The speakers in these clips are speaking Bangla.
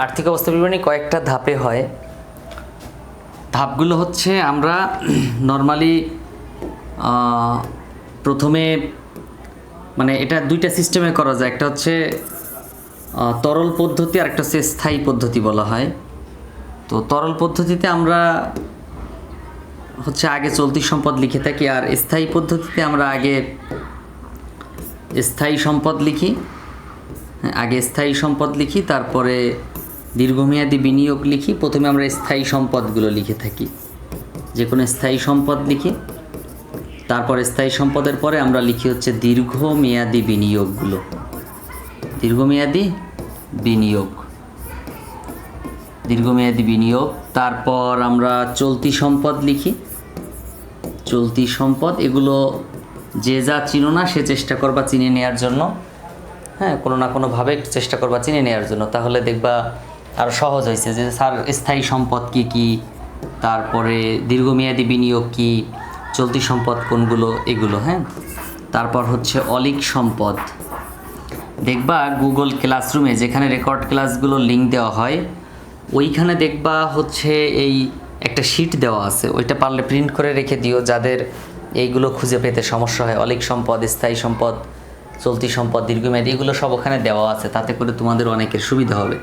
আর্থিক অবস্থা বিবরণী কয়েকটা ধাপে হয়। ধাপগুলো হচ্ছে আমরা নর্মালি প্রথমে মানে এটা দুইটা সিস্টেমে করা যায়। একটা হচ্ছে তরল পদ্ধতি আর একটা হচ্ছে স্থায়ী পদ্ধতি বলা হয়। তো তরল পদ্ধতিতে আমরা হচ্ছে আগে চলতি সম্পদ লিখে থাকি, আর স্থায়ী পদ্ধতিতে আমরা আগে স্থায়ী সম্পদ লিখি। আগে স্থায়ী সম্পদ লিখি, তারপরে দীর্ঘমেয়াদী বিনিয়োগ লিখি। প্রথমে আমরা স্থায়ী সম্পদগুলো লিখে থাকি, যে কোনো স্থায়ী সম্পদ লিখি, তারপর স্থায়ী সম্পদের পরে আমরা লিখি হচ্ছে দীর্ঘমেয়াদী বিনিয়োগগুলো। দীর্ঘমেয়াদী বিনিয়োগ, দীর্ঘমেয়াদী বিনিয়োগ। তারপর আমরা চলতি সম্পদ লিখি, চলতি সম্পদ। এগুলো যে যা চিনো না সে চেষ্টা করবা চিনে নেওয়ার জন্য, হ্যাঁ, কোনো না কোনোভাবে চেষ্টা করবা চিনে নেওয়ার জন্য, তাহলে দেখবা আরও সহজ হয়েছে যে স্যার স্থায়ী সম্পদ কী কী, তারপরে দীর্ঘমেয়াদী বিনিয়োগ কী, চলতি সম্পদ কোনগুলো, এগুলো। হ্যাঁ, তারপর হচ্ছে অলিক সম্পদ। দেখবা গুগল ক্লাসরুমে যেখানে রেকর্ড ক্লাসগুলো লিঙ্ক দেওয়া হয়, ওইখানে দেখবা হচ্ছে এই একটা শিট দেওয়া আছে, ওইটা পারলে প্রিন্ট করে রেখে দিও যাদের এইগুলো খুঁজে পেতে সমস্যা হয়। অলিক সম্পদ, স্থায়ী সম্পদ, চলতি সম্পদ, দীর্ঘমেয়াদী, এগুলো সব ওখানে দেওয়া আছে, তাতে করে তোমাদের অনেকের সুবিধা হবে।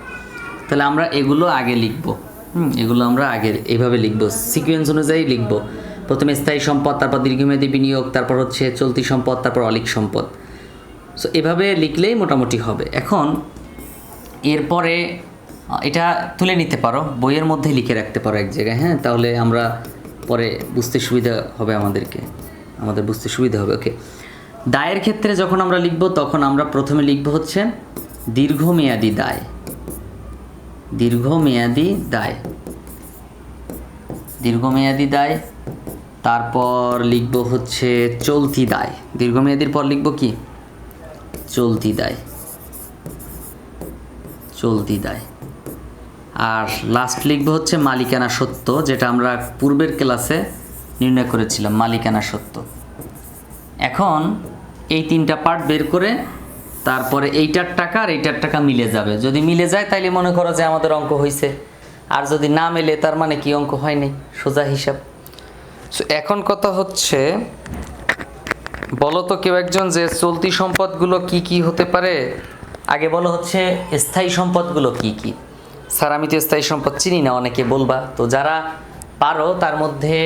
তাহলে আমরা এগুলো আগে লিখব, এগুলো আমরা আগে এইভাবে লিখব, সিকোয়েন্স অনুযায়ী লিখব। প্রথমে স্থায়ী সম্পদ, তারপর দীর্ঘমেয়াদী বিনিয়োগ, তারপর হচ্ছে চলতি সম্পদ, তারপর অলিক সম্পদ। সো এভাবে লিখলেই মোটামুটি হবে। এখন এরপরে এটা তুলে নিতে পারো, বইয়ের মধ্যে লিখে রাখতে পারো এক জায়গায়, হ্যাঁ, তাহলে আমরা পরে বুঝতে সুবিধা হবে, আমাদের বুঝতে সুবিধা হবে। ওকে, দায়ের ক্ষেত্রে যখন আমরা লিখব তখন আমরা প্রথমে লিখব হচ্ছে দীর্ঘমেয়াদী দায়, দীর্ঘমেয়াদী দায়, দীর্ঘমেয়াদী দায়। তারপর লিখব হচ্ছে চলতি দায়, দীর্ঘমেয়াদীর পর লিখব কি চলতি দায়, চলতি দায়। আর লাস্ট লিখব হচ্ছে মালিকানা সত্ত্ব, যেটা আমরা পূর্বের ক্লাসে নির্ণয় করেছিলাম, মালিকানা সত্ত্ব। এখন এই তিনটা পার্ট বের করে তারপরে এইটার টাকা আর এইটার টাকা মিলে যাবে। যদি মিলে যায় তাইলে মনে করো যে আমাদের অঙ্ক হয়েছে, আর যদি না মেলে তার মানে কি অঙ্ক হয়নি, সোজা হিসাব। সো এখন কথা হচ্ছে, বলো তো কেউ একজন যে চলতি সম্পদগুলো কি কি হতে পারে। আগে বলো হচ্ছে স্থায়ী সম্পদগুলো কি কি। স্যার আমি তো স্থায়ী সম্পদ চিনি না, অনেকে বলবা। তো যারা পারো তার মধ্যে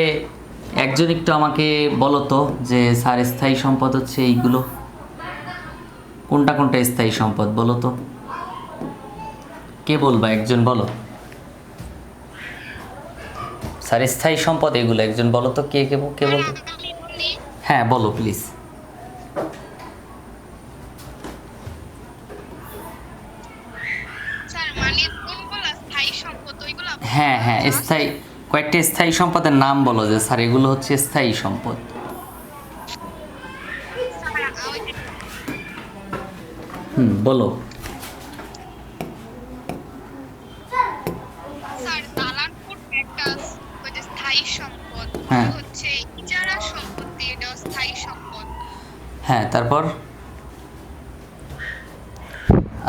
একজন একটু আমাকে বলো তো যে স্যার স্থায়ী সম্পদ হচ্ছে এইগুলো, কোনটা কোনটা স্থায়ী সম্পদ বলো তো, কে বলবা, একজন বলো। স্যার স্থায়ী সম্পদ এগুলো, একজন বলো তো, কে কে কে বলতো। হ্যাঁ বলো প্লিজ। হ্যাঁ হ্যাঁ, স্থায়ী কয়েকটা স্থায়ী সম্পদের নাম বলো যে স্যার এগুলো হচ্ছে স্থায়ী সম্পদ। বলো। হ্যাঁ হ্যাঁ, তারপর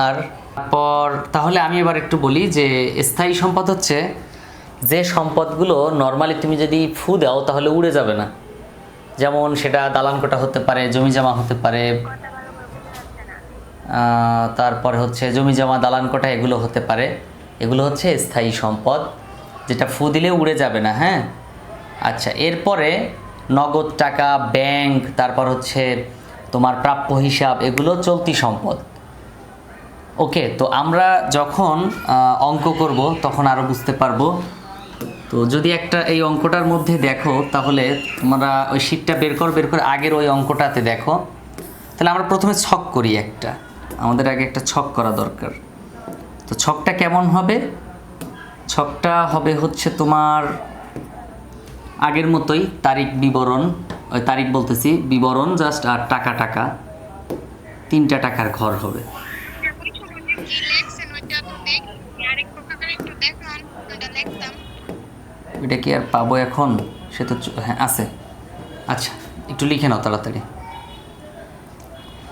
আর পর তাহলে আমি এবার একটু বলি যে স্থায়ী সম্পদ হচ্ছে যে সম্পদগুলো নর্মালি তুমি যদি ফু দাও তাহলে উড়ে যাবে না। যেমন সেটা দালান কোঠা হতে পারে, জমি জমা হতে পারে, তারপরে হচ্ছে জমি জমা, দালান কোঠা, এগুলো হতে পারে। এগুলো হচ্ছে স্থায়ী সম্পদ, যেটা ফু দিলে উড়ে যাবে না। হ্যাঁ, আচ্ছা, এরপরে নগদ টাকা, ব্যাংক, তারপর হচ্ছে তোমার প্রাপ্য হিসাব, এগুলো চলতি সম্পদ। ওকে, তো আমরা যখন অঙ্ক করব তখন আরও বুঝতে পারবো। তো যদি একটা এই অঙ্কটার মধ্যে দেখো তাহলে তোমরা ওই শীটটা বের করে আগের ওই অঙ্কটাতে দেখো। তাহলে আমরা প্রথমে ছক করি একটা, আমাদের আগে একটা ছক করা দরকার। তো ছকটা কেমন হবে, ছকটা হবে হচ্ছে তোমার আগের মতোই তারিখ বিবরণ, ওই তারিখ বলতেছি বিবরণ জাস্ট, আর টাকা টাকা, তিনটা টাকার ঘর হবে। এটা কি আর পাবো এখন, সে তো হ্যাঁ আছে। আচ্ছা একটু লিখে নাও তাড়াতাড়ি,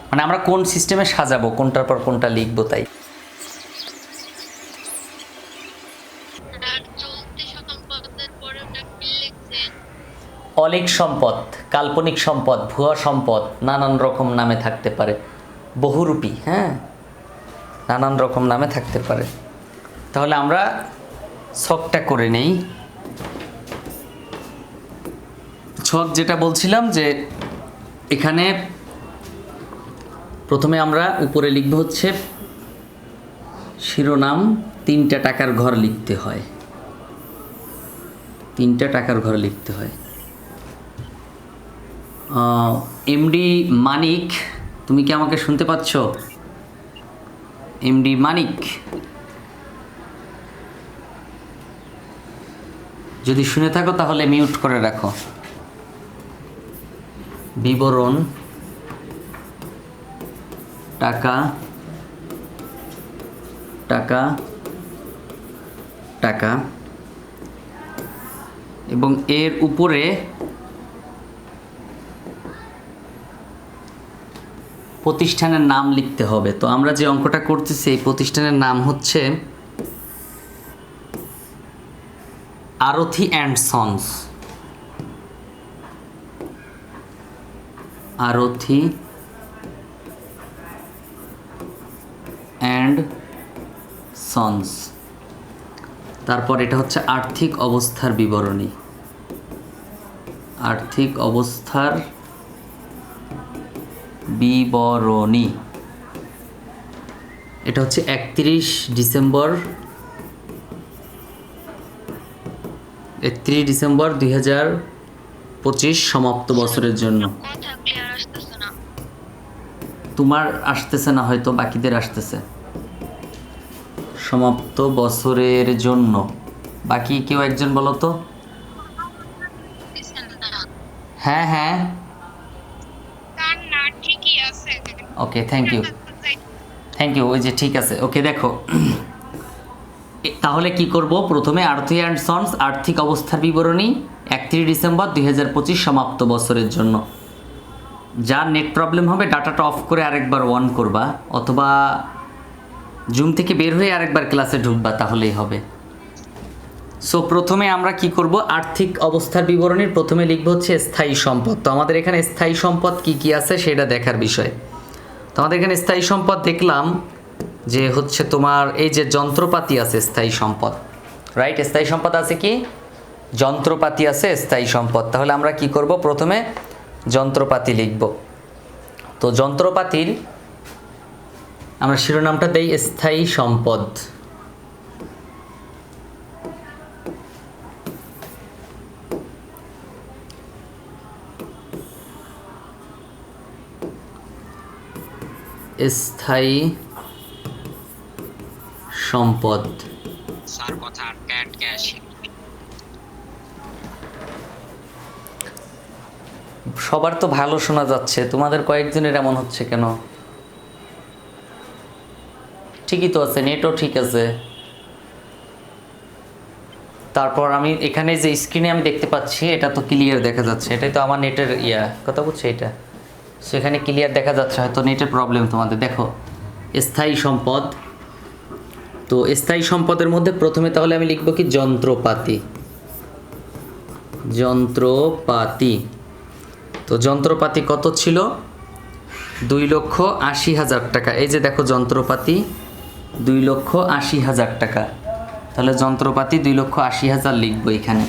মানে আমরা কোন সিস্টেমে সাজাবো, কোনটার পর কোনটা লিখবো তাই। অলীক সম্পদ, কাল্পনিক সম্পদ, ভুয়া সম্পদ নানান রকম নামে থাকতে পারে, বহুরূপী, হ্যাঁ, নানান রকম নামে থাকতে পারে। তাহলে আমরা ছকটা করে নেই। ছক যেটা বলছিলাম যে এখানে প্রথমে আমরা উপরে লিখব হচ্ছে শিরোনাম, 3টা টাকার ঘর লিখতে হয়, 3টা টাকার ঘর লিখতে হয়। এমডি মানিক, তুমি কি আমাকে শুনতে পাচ্ছ? এমডি মানিক, যদি শুনে থাকো তাহলে মিউট করে রাখো। বিবরণ, টাকা টাকা টাকা এবং এর উপরে প্রতিষ্ঠানের নাম লিখতে হবে। তো আমরা যে অঙ্কটা করতেছি এই প্রতিষ্ঠানের নাম হচ্ছে আরথি অ্যান্ড সন্স, আরথি অ্যান্ড সন্স। তারপর এটা হচ্ছে আর্থিক অবস্থার বিবরণী, আর্থিক অবস্থার বিবরণী। এটা হচ্ছে 31 ডিসেম্বর 2025 সমাপ্ত বছরের জন্য। তোমার আসতেছে না, হয়তো বাকিদের আসতেছে। সমাপ্ত বছরের জন্য বাকি কেউ একজন বলো তো। হ্যাঁ হ্যাঁ, ওকে, থ্যাংক ইউ থ্যাংক ইউ, ওই যে ঠিক আছে, ওকে। দেখো তাহলে কি করব, প্রথমে আর্থি অ্যান্ড সন্স আর্থিক অবস্থার বিবরণী 31 ডিসেম্বর 2025 সমাপ্ত বছরের জন্য। যার নেট প্রবলেম হবে ডাটাটা অফ করে আরেকবার অন করবা, অথবা জুম থেকে বের হয়ে আরেকবার ক্লাসে ঢুকবা, তাহলেই হবে। সো প্রথমে আমরা কি করব, আর্থিক অবস্থার বিবরণীর প্রথমে লিখব হচ্ছে স্থায়ী সম্পদ। তো আমাদের এখানে স্থায়ী সম্পদ কি কি আছে সেটা দেখার বিষয়। তো আমাদের এখানে স্থায়ী সম্পদ দেখলাম যে হচ্ছে তোমার এই যে যন্ত্রপাতি আছে স্থায়ী সম্পদ, রাইট? স্থায়ী সম্পদ আছে কি, যন্ত্রপাতি আছে স্থায়ী সম্পদ। তাহলে আমরা কি করব, প্রথমে যন্ত্রপাতি লিখব। তো যন্ত্রপাতির আমরা শিরোনামটা দেই স্থায়ী সম্পদ। স্থায়ী সম্পদ, সবার তো ভালো শোনা যাচ্ছে, তোমাদের কয়েকজনের এমন হচ্ছে কেন? ঠিকই তো আছে, নেটও ঠিক আছে। তারপর আমি এখানে যে স্ক্রিনে আমি দেখতে পাচ্ছি এটা তো ক্লিয়ার দেখা যাচ্ছে, এটাই তো আমার নেটের কথা বলছে এটা, সেখানে ক্লিয়ার দেখা যাচ্ছে, হয়তো নেটের প্রবলেম তোমাদের। দেখো স্থায়ী সম্পদ, তো স্থায়ী সম্পদের মধ্যে প্রথমে তাহলে আমি লিখব কি, যন্ত্রপাতি। যন্ত্রপাতি, তো যন্ত্রপাতি কত ছিল, 2,80,000 টাকা। এই যে দেখো যন্ত্রপাতি 2,80,000 টাকা, তাহলে যন্ত্রপাতি 2,80,000 লিখবো এখানে।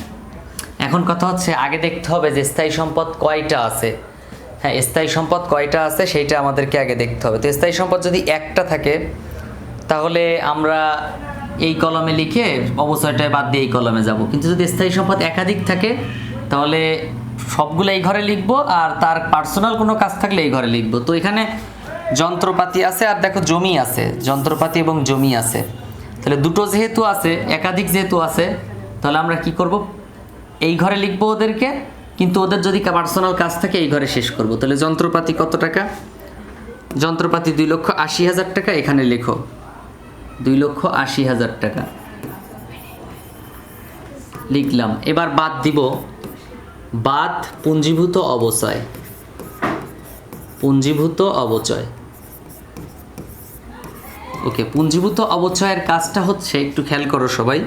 এখন কথা হচ্ছে আগে দেখতে হবে যে স্থায়ী সম্পদ কয়টা আছে। হ্যাঁ, স্থায়ী সম্পদ কয়টা আছে সেইটা আমাদেরকে আগে দেখতে হবে। তো স্থায়ী সম্পদ যদি একটা থাকে তাহলে আমরা এই কলমে লিখে অবচয়টা বাদ দিয়ে এই কলমে যাব, কিন্তু যদি স্থায়ী সম্পদ একাধিক থাকে তাহলে সবগুলো এই ঘরে লিখব, আর তার পার্সোনাল কোনো কাজ থাকলে এই ঘরে লিখব। তো এখানে যন্ত্রপাতি আছে আর দেখো জমি আছে, যন্ত্রপাতি এবং জমি আছে। তাহলে দুটো যেহেতু আছে, একাধিক যেহেতু আছে, তাহলে আমরা কি করব, এই ঘরে লিখব ওদেরকে, কিন্তু ওদের যদি পার্সোনাল কাজ থাকে এই ঘরে শেষ করব। তাহলে যন্ত্রপাতি কত টাকা, যন্ত্রপাতি 2,80,000 টাকা, এখানে লেখো 2,80,000 টাকা লিখলাম। এবার বাদ দিব, বাদ পুঞ্জীভূত অবচয়, পুঞ্জীভূত অবচয়। ওকে, পুঞ্জীভূত অবচয়ের কাজটা হচ্ছে, একটু খেয়াল করো সবাই,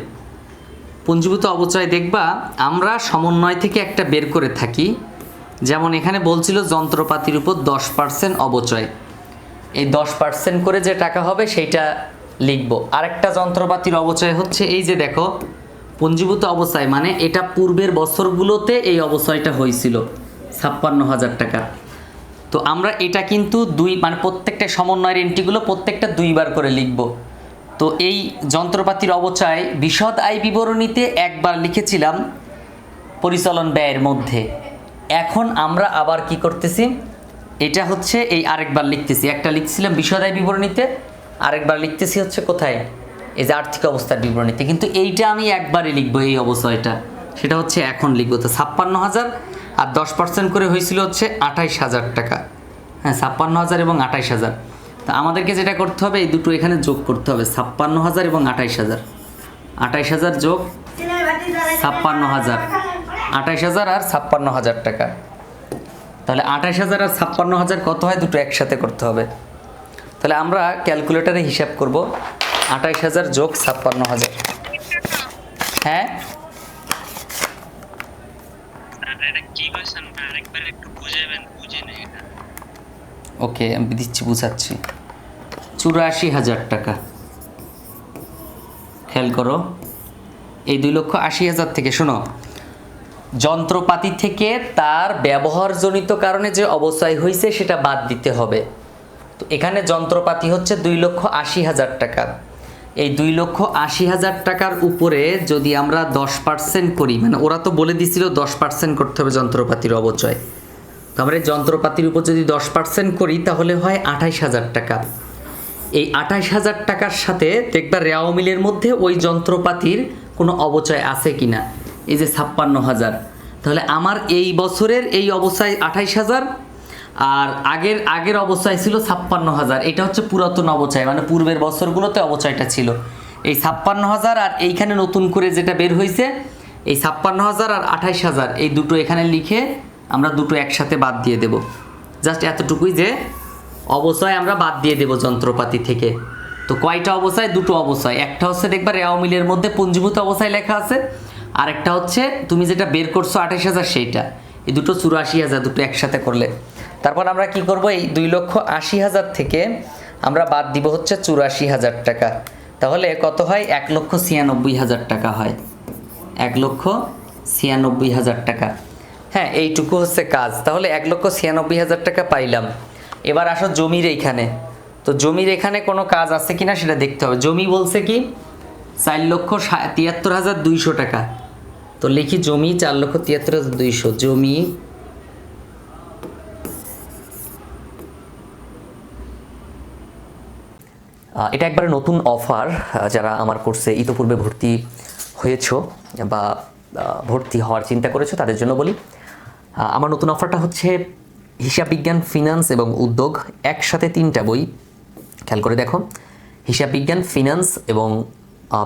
পুঞ্জীভূত অবচয় দেখবা আমরা সমন্বয় থেকে একটা বের করে থাকি। যেমন এখানে বলছিল যন্ত্রপাতির উপর 10% অবচয়, এই 10% করে যে টাকা হবে সেইটা লিখব। আরেকটা যন্ত্রপাতির অবচয় হচ্ছে এই যে দেখো পুঞ্জীভূত অবচয়, মানে এটা পূর্বের বছরগুলোতে এই অবচয়টা হয়েছিল 56,000 টাকা। তো আমরা এটা কিন্তু মানে প্রত্যেকটা সমন্বয়ের এন্ট্রিগুলো প্রত্যেকটা 2 বার করে লিখব। তো এই যন্ত্রপাতির অবচয় বিশদ আয় বিবরণীতে একবার লিখেছিলাম পরিচালন ব্যয়ের মধ্যে। এখন আমরা আবার কি করতেছি, এটা হচ্ছে এই আরেকবার লিখতেছি। একটা লিখছিলাম বিশদ আয় বিবরণীতে, আরেকবার লিখতেছি হচ্ছে কোথায়, এই যে আর্থিক অবস্থার বিবরণীতে। কিন্তু এইটা আমি একবারই লিখবো এই অবচয়টা, সেটা হচ্ছে এখন লিখবো। তো 56,000 আর 10% করে হয়েছিল হচ্ছে 28,000 টাকা। হ্যাঁ, 56,000 এবং 28,000। তা আমাদেরকে যেটা করতে হবে এই দুটো এখানে যোগ করতে হবে, 56,000 এবং 28,000। 28,000 যোগ 56,000, 28,000 আর 56,000 টাকা। তাহলে 28,000 আর 56,000 কত হয়, দুটো একসাথে করতে হবে। তাহলে আমরা ক্যালকুলেটারে হিসাব করব 28,000 যোগ 56,000। হ্যাঁ ওকে, আমি দিচ্ছি, বুঝাচ্ছি। 84,000 টাকা। খেয়াল করো, এই 2,80,000 থেকে, শোনো, যন্ত্রপাতি থেকে তার ব্যবহারজনিত কারণে যে অবচয় হয়েছে সেটা বাদ দিতে হবে। তো এখানে যন্ত্রপাতি হচ্ছে 2,80,000 টাকা। এই 2,80,000 টাকার উপরে যদি আমরা 10% করি, মানে ওরা তো বলে দিছিল 10% করতে হবে যন্ত্রপাতির অবচয়। তো আমরা এই যন্ত্রপাতির উপর যদি 10% করি তাহলে হয় 28,000 টাকা। এই 28,000 টাকার সাথে দেখবা রেওয়া মিলের মধ্যে ওই যন্ত্রপাতির কোনো অবচয় আছে কিনা, এই যে 56,000। তাহলে আমার এই বছরের এই অবচয় 28,000, আর আগের অবচয় ছিল 56,000। এটা হচ্ছে পুরাতন অবচয়, মানে পূর্বের বছরগুলোতে অবচয়টা ছিল এই 56,000। আর এইখানে নতুন করে যেটা বের হয়েছে এই 56,000 আর 28,000, এই দুটো এখানে লিখে আমরা দুটো একসাথে বাদ দিয়ে দেব। জাস্ট এতটুকুই যে অবচয় আমরা বাদ দিয়ে দেব যন্ত্রপাতি থেকে। তো কয়টা অবচয়, দুটো অবচয়। একটা হচ্ছে দেখবা রেওয়া মিলের মধ্যে পুঞ্জীভূত অবচয় লেখা আছে, আর একটা হচ্ছে তুমি যেটা বের করছো 28,000 সেইটা। এই দুটো 84,000, দুটো একসাথে করলে। তারপর আমরা কি করব, এই 2,80,000 থেকে আমরা বাদ দিব হচ্ছে 84,000 টাকা। তাহলে কত হয়, 1,96,000 টাকা হয়। 1,96,000 টাকা। হ্যাঁ, এইটুকু হচ্ছে কাজ। তাহলে 1,96,000 টাকা পাইলাম। এবার আসো জমির এইখানে। তো জমির এখানে কোনো কাজ আছে কিনা সেটা দেখতে হবে। জমি বলছে কি 4,73,200 টাকা। তো লিখি জমি 4,73,200। জমি এটা একবারে নতুন অফার। যারা আমার কোর্সে ইতোপূর্বে ভর্তি হয়েছো বা ভর্তি হওয়ার চিন্তা করেছো তাদের জন্য বলি, আমার নতুন অফারটা হচ্ছে হিসাব বিজ্ঞান, ফিনান্স এবং উদ্যোগ, একসাথে 3টা বই। খেয়াল করে দেখো, হিসাব বিজ্ঞান, ফিনান্স এবং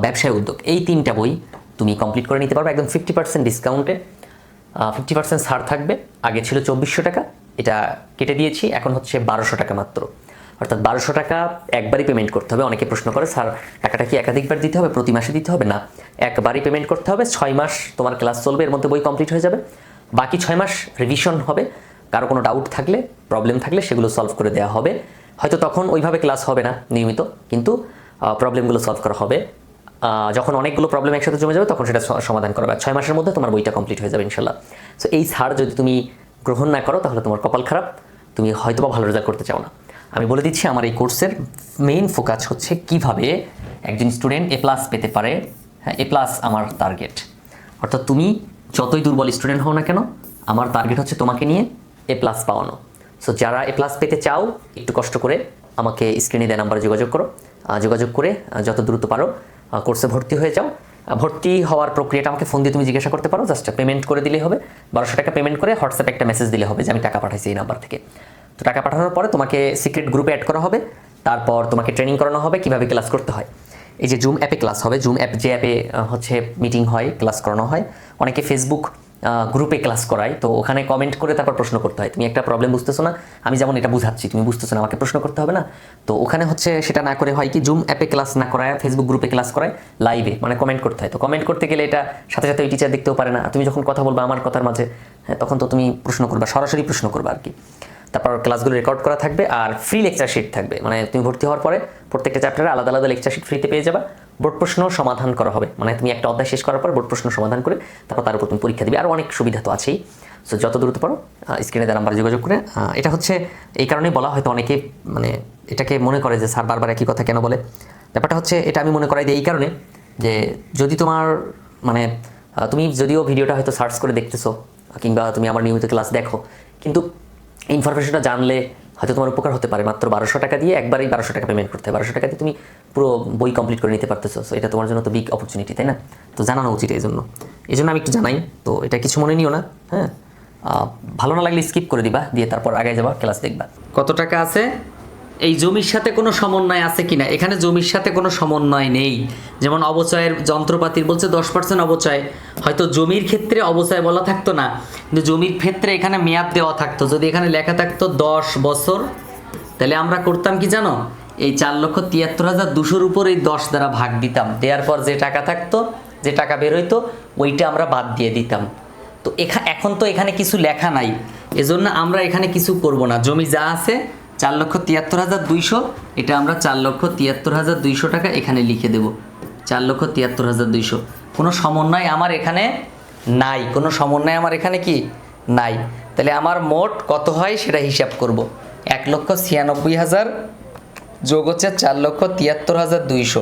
ব্যবসায় উদ্যোগ, এই 3টা বই তুমি কমপ্লিট করে নিতে পারবে একদম 50% ডিসকাউন্টে। 50% ছাড় থাকবে। আগে ছিল 2,400 টাকা, এটা কেটে দিয়েছি, এখন হচ্ছে 1,200 টাকা মাত্র। অর্থাৎ 1,200 টাকা একবারই পেমেন্ট করতে হবে। অনেকে প্রশ্ন করে, স্যার টাকাটা কি একাধিকবার দিতে হবে, প্রতি মাসে দিতে হবে? না, একবারই পেমেন্ট করতে হবে। 6 মাস তোমার ক্লাস চলবে, এর মধ্যে বই কমপ্লিট হয়ে যাবে। বাকি 6 মাস রিভিশন হবে। কারো কোনো ডাউট থাকলে, প্রবলেম থাকলে সেগুলো সলভ করে দেওয়া হবে। হয়তো তখন ওইভাবে ক্লাস হবে না নিয়মিত, কিন্তু প্রবলেমগুলো সলভ করা হবে। যখন অনেকগুলো প্রবলেম একসাথে জমে যাবে তখন সেটা সমাধান করা হবে। 6 মাসের মধ্যে তোমার বইটা কমপ্লিট হয়ে যাবে ইনশাল্লাহ। সো এই ছাড় যদি তুমি গ্রহণ না করো তাহলে তোমার কপাল খারাপ, তুমি হয়তো বা ভালো রেজাল্ট করতে চাও না। আমি বলে দিচ্ছি, আমার এই কোর্সের মেইন ফোকাস হচ্ছে কিভাবে একজন স্টুডেন্ট A+ পেতে পারে। হ্যাঁ, A+ আমার টার্গেট। অর্থাৎ তুমি যতই দুর্বল স্টুডেন্ট হও না কেন, আমার টার্গেট হচ্ছে তোমাকে নিয়ে A+ পাওয়ানো। সো যারা A+ পেতে চাও, একটু কষ্ট করে আমাকে স্ক্রিনে দেওয়া নাম্বারে যোগাযোগ করো। যোগাযোগ করে যত দ্রুত পারো কোর্সে ভর্তি হয়ে যাও। ভর্তি হওয়ার প্রক্রিয়াটা আমাকে ফোন দিয়ে তুমি জিজ্ঞাসা করতে পারো। জাস্ট পেমেন্ট করে দিলেই হবে। 1,200 টাকা পেমেন্ট করে হোয়াটসঅ্যাপে একটা মেসেজ দিলে হবে যে আমি টাকা পাঠাইছি এই নাম্বার থেকে। তো টাকা পাঠানোর পরে তোমাকে সিক্রেট গ্রুপে অ্যাড করা হবে। তারপর তোমাকে ট্রেনিং করানো হবে কীভাবে ক্লাস করতে হয়। এই যে জুম অ্যাপে ক্লাস হবে, জুম অ্যাপ যে অ্যাপে হচ্ছে মিটিং হয়, ক্লাস করানো হয়। অনেকে ফেসবুক গ্রুপে ক্লাস করাই, তো ওখানে কমেন্ট করে তারপর প্রশ্ন করতে হয়। তুমি একটা প্রবলেম বুঝতেছো না, আমি যেমন এটা বুঝাচ্ছি, তুমি বুঝতেছো না, আমাকে প্রশ্ন করতে হবে না। তো ওখানে হচ্ছে সেটা না করে হয় কি, জুম অ্যাপে ক্লাস না করায় ফেসবুক গ্রুপে ক্লাস করায়, লাইভে মানে কমেন্ট করতে হয়। তো কমেন্ট করতে গেলে এটা সাথে সাথে ওই টিচার দেখতেও পারে না। তুমি যখন কথা বলবা আমার কথার মাঝে, হ্যাঁ, তখন তো তুমি প্রশ্ন করবা, সরাসরি প্রশ্ন করবা আর কি। তারপর ক্লাসগুলো রেকর্ড করা থাকবে আর ফ্রি লেকচার শিট থাকবে, মানে তুমি ভর্তি হওয়ার পরে প্রত্যেকটা চ্যাপ্টারে আলাদা আলাদা লেকচার শিট ফ্রিতে পেয়ে যাবা। বোর্ড প্রশ্ন সমাধান করা হবে, মানে তুমি একটা অধ্যায় শেষ করার পর বোর্ড প্রশ্ন সমাধান করে তারপর তার উপর তুমি পরীক্ষা দিবে। আর অনেক সুবিধা তো আছেই। সো যত দ্রুত পারো স্ক্রিনে দেওয়া নাম্বারে যোগাযোগ করে। এটা হচ্ছে এই কারণেই বলা, হয়তো অনেকে মানে এটাকে মনে করে যে স্যার বারবার একই কথা কেন বলে। ব্যাপারটা হচ্ছে এটা আমি মনে করাই দিই এই কারণে যে যদি তোমার মানে তুমি যদিও ভিডিওটা হয়তো সার্চ করে দেখতেছো কিংবা তুমি আমার নিয়মিত ক্লাস দেখো, কিন্তু ইনফরমেশনটা জানলে হয়তো তোমার উপকার হতে পারে। মাত্র 1200 টাকা দিয়ে একবারই 1200 টাকা পেমেন্ট করতে হয়, 1200 টাকা দিয়ে তুমি পুরো বই কমপ্লিট করে নিতে পারতেছো। সো এটা তোমার জন্য তো বিগ অপরচুনিটি, তাই না? তো জানানো উচিত এই জন্য আমি একটু জানাই। তো এটা কিছু মনে নিও না, হ্যাঁ। ভালো না লাগলে স্কিপ করে দিবা, দিয়ে তারপর আগে যাবা, ক্লাস দেখবা। কত টাকা আছে, এই জমির সাথে কোনো সমন্বয় আছে কিনা। এখানে জমির সাথে কোনো সমন্বয় নেই। যেমন অবচয়ের যন্ত্রপাতির বলছে 10% অবচয়, হয়তো জমির ক্ষেত্রে অবচয় বলা থাকতো না, কিন্তু জমির ক্ষেত্রে এখানে মেয়াদ দেওয়া থাকতো। যদি এখানে লেখা থাকতো 10 বছর, তাহলে আমরা করতাম কি জানো, এই 4,73,200-র উপর এই 10 দ্বারা ভাগ দিতাম, দেওয়ার পর যে টাকা থাকতো, যে টাকা বের হইতো, ওইটা আমরা বাদ দিয়ে দিতাম। তো এখন তো এখানে কিছু লেখা নাই, এজন্য আমরা এখানে কিছু করব না। জমি যা আছে 4,73,200, এটা আমরা 4,73,200 টাকা এখানে লিখে দেব। 4,73,200। কোনো সমন্বয় আমার এখানে নাই, কোনো সমন্বয় আমার এখানে কি নাই। তাহলে আমার মোট কত হয় সেটা হিসাব করব। 1,96,000 যোগ হচ্ছে 4,73,200,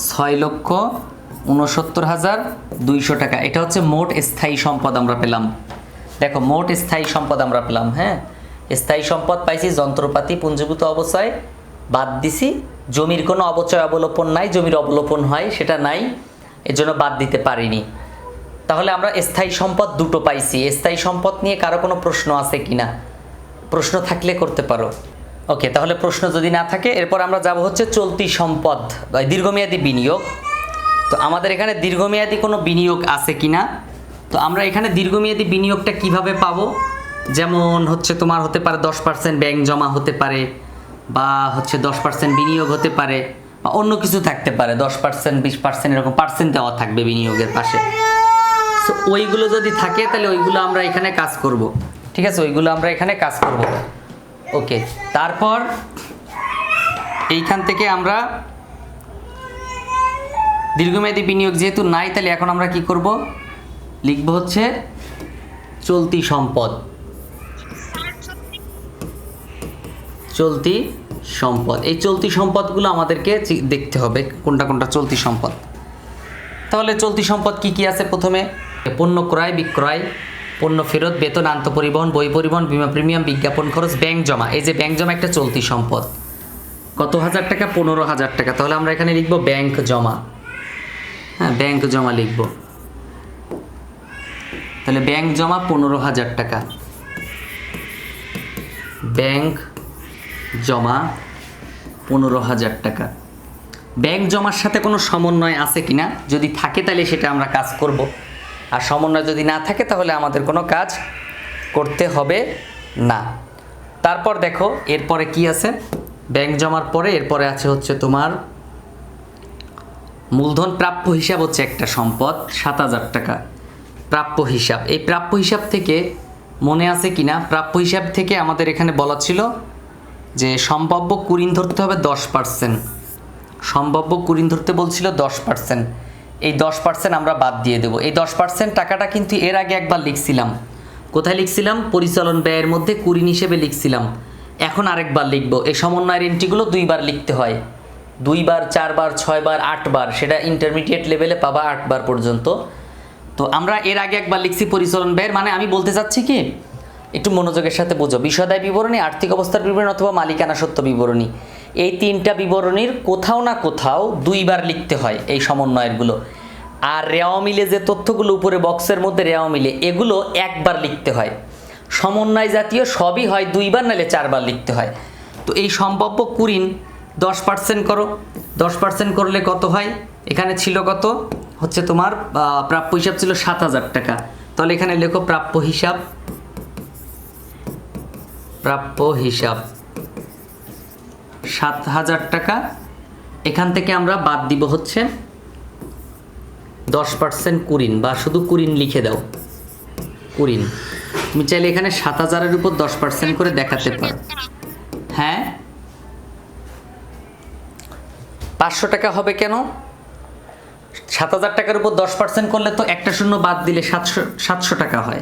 6,69,200 টাকা। এটা হচ্ছে মোট স্থায়ী সম্পদ আমরা পেলাম। দেখো, মোট স্থায়ী সম্পদ আমরা পেলাম, হ্যাঁ। স্থায়ী সম্পদ পাইছি, যন্ত্রপাতি পুঞ্জীভূত অবস্থায় বাদ দিছি। জমির কোনো অবচয় অবলোপন নাই, জমির অবলোপন হয় সেটা নাই, এজন্য বাদ দিতে পারিনি। তাহলে আমরা স্থায়ী সম্পদ দুটো পাইছি। স্থায়ী সম্পদ নিয়ে কারো কোনো প্রশ্ন আছে কিনা? প্রশ্ন থাকলে করতে পারো। ওকে, তাহলে প্রশ্ন যদি না থাকে, এরপর আমরা যাব হচ্ছে চলতি সম্পদ, দীর্ঘমেয়াদী বিনিয়োগ। তো আমাদের এখানে দীর্ঘমেয়াদী কোনো বিনিয়োগ আছে কিনা। তো আমরা এখানে দীর্ঘমেয়াদী বিনিয়োগটা কিভাবে পাবো? যেমন হচ্ছে তোমার হতে পারে 10% ব্যাংক জমা হতে পারে, বা হচ্ছে 10% বিনিয়োগ হতে পারে, বা অন্য কিছু থাকতে পারে। 10%, 20% এরকম পার্সেন্ট দেওয়া থাকবে বিনিয়োগের পাশে। সো ওইগুলো যদি থাকে তাহলে ওইগুলো আমরা এখানে কাজ করব। ঠিক আছে, ওইগুলো আমরা এখানে কাজ করব। ওকে, তারপর এইখান থেকে আমরা দীর্ঘমেয়াদী বিনিয়োগ যেহেতু নাই, তাহলে এখন আমরা কি করব, লিখব হচ্ছে চলতি সম্পদ। চলতি সম্পদ, এই চলতি সম্পদগুলো আমাদেরকে দেখতে হবে কোনটা কোনটা চলতি সম্পদ। তাহলে চলতি সম্পদ কি কি আছে? প্রথমে পণ্য ক্রয় বিক্রয়, পণ্য ফেরত, বেতন, আন্তঃপরিবহন, বই পরিবহন, বিমা প্রিমিয়াম, বিজ্ঞাপন খরচ, ব্যাংক জমা। এই যে ব্যাংক জমা একটা চলতি সম্পদ। কত হাজার টাকা? 15,000 টাকা। তাহলে আমরা এখানে লিখব ব্যাংক জমা। হ্যাঁ, ব্যাংক জমা লিখব। তাহলে ব্যাংক জমা 15,000 টাকা। ব্যাংক জমা 15,000 টাকা। ব্যাংক জমার সাথে কোনো সমন্বয় আছে কিনা, যদি থাকে তাহলে সেটা আমরা কাজ করব। আর সমন্বয় যদি না থাকে তাহলে আমাদের কোনো কাজ করতে হবে না। তারপর দেখো এরপরে কি আছে, ব্যাংক জমার পরে এরপরে আছে হচ্ছে তোমার মূলধন প্রাপ্য হিসাব, হচ্ছে একটা সম্পদ 7,000 টাকা প্রাপ্য হিসাব। এই প্রাপ্য হিসাব থেকে মনে আছে কিনা, প্রাপ্য হিসাব থেকে আমাদের এখানে বলা ছিল যে সম্ভাব্য কুঋণ ধরতে হবে 10%। সম্ভাব্য কুঋণ ধরতে বলছিল 10%। এই 10% আমরা বাদ দিয়ে দেব। এই 10% টাকাটা কিন্তু এর আগে একবার লিখছিলাম। কোথায় লিখছিলাম? পরিচালন ব্যয়ের মধ্যে কুঋণ হিসেবে লিখছিলাম। এখন আরেকবার লিখব। এই সমন্বয়ের এন্ট্রিগুলো 2 বার লিখতে হয়, 2 বার, 4 বার, 6 বার, 8 বার, সেটা ইন্টারমিডিয়েট লেভেলে পাবা 8 বার পর্যন্ত। তো আমরা এর আগে একবার লিখছি পরিচালন ব্যয়ের, মানে আমি বলতে চাচ্ছি কি, একটু মনোযোগের সাথে বোঝো। বিষয়দায় বিবরণী, আর্থিক অবস্থার বিবরণী অথবা মালিকানা সত্ত্ব বিবরণী, এই 3টা বিবরণীর কোথাও না কোথাও 2 বার লিখতে হয় এই সমন্বয়েরগুলো। আর রেওয়া মিলে যে তথ্যগুলো উপরে বক্সের মধ্যে রেওয়া মিলে, এগুলো 1 বার লিখতে হয়। সমন্বয় জাতীয় সবই হয় 2 বার, নাহলে 4 বার লিখতে হয়। তো এই সম্ভাব্য কুঋণ 10% করো। 10% করলে কত হয়? এখানে ছিল কত? হচ্ছে তোমার প্রাপ্য হিসাব ছিল 7,000 টাকা, তাহলে এখানে লেখো প্রাপ্য হিসাব 7,000 টাকা। এখান থেকে আমরা বাদ দিব হচ্ছে 10% কুরিন, বা শুধু কুরিন লিখে দাও, কুরিন। তুমি চাইলে এখানে 7,000-এর উপর 10% করে দেখাতে পারো। হ্যাঁ, 500 টাকা হবে কেন? 7,000 টাকার উপর 10% করলে তো একটা শূন্য বাদ দিলে 700 টাকা হয়।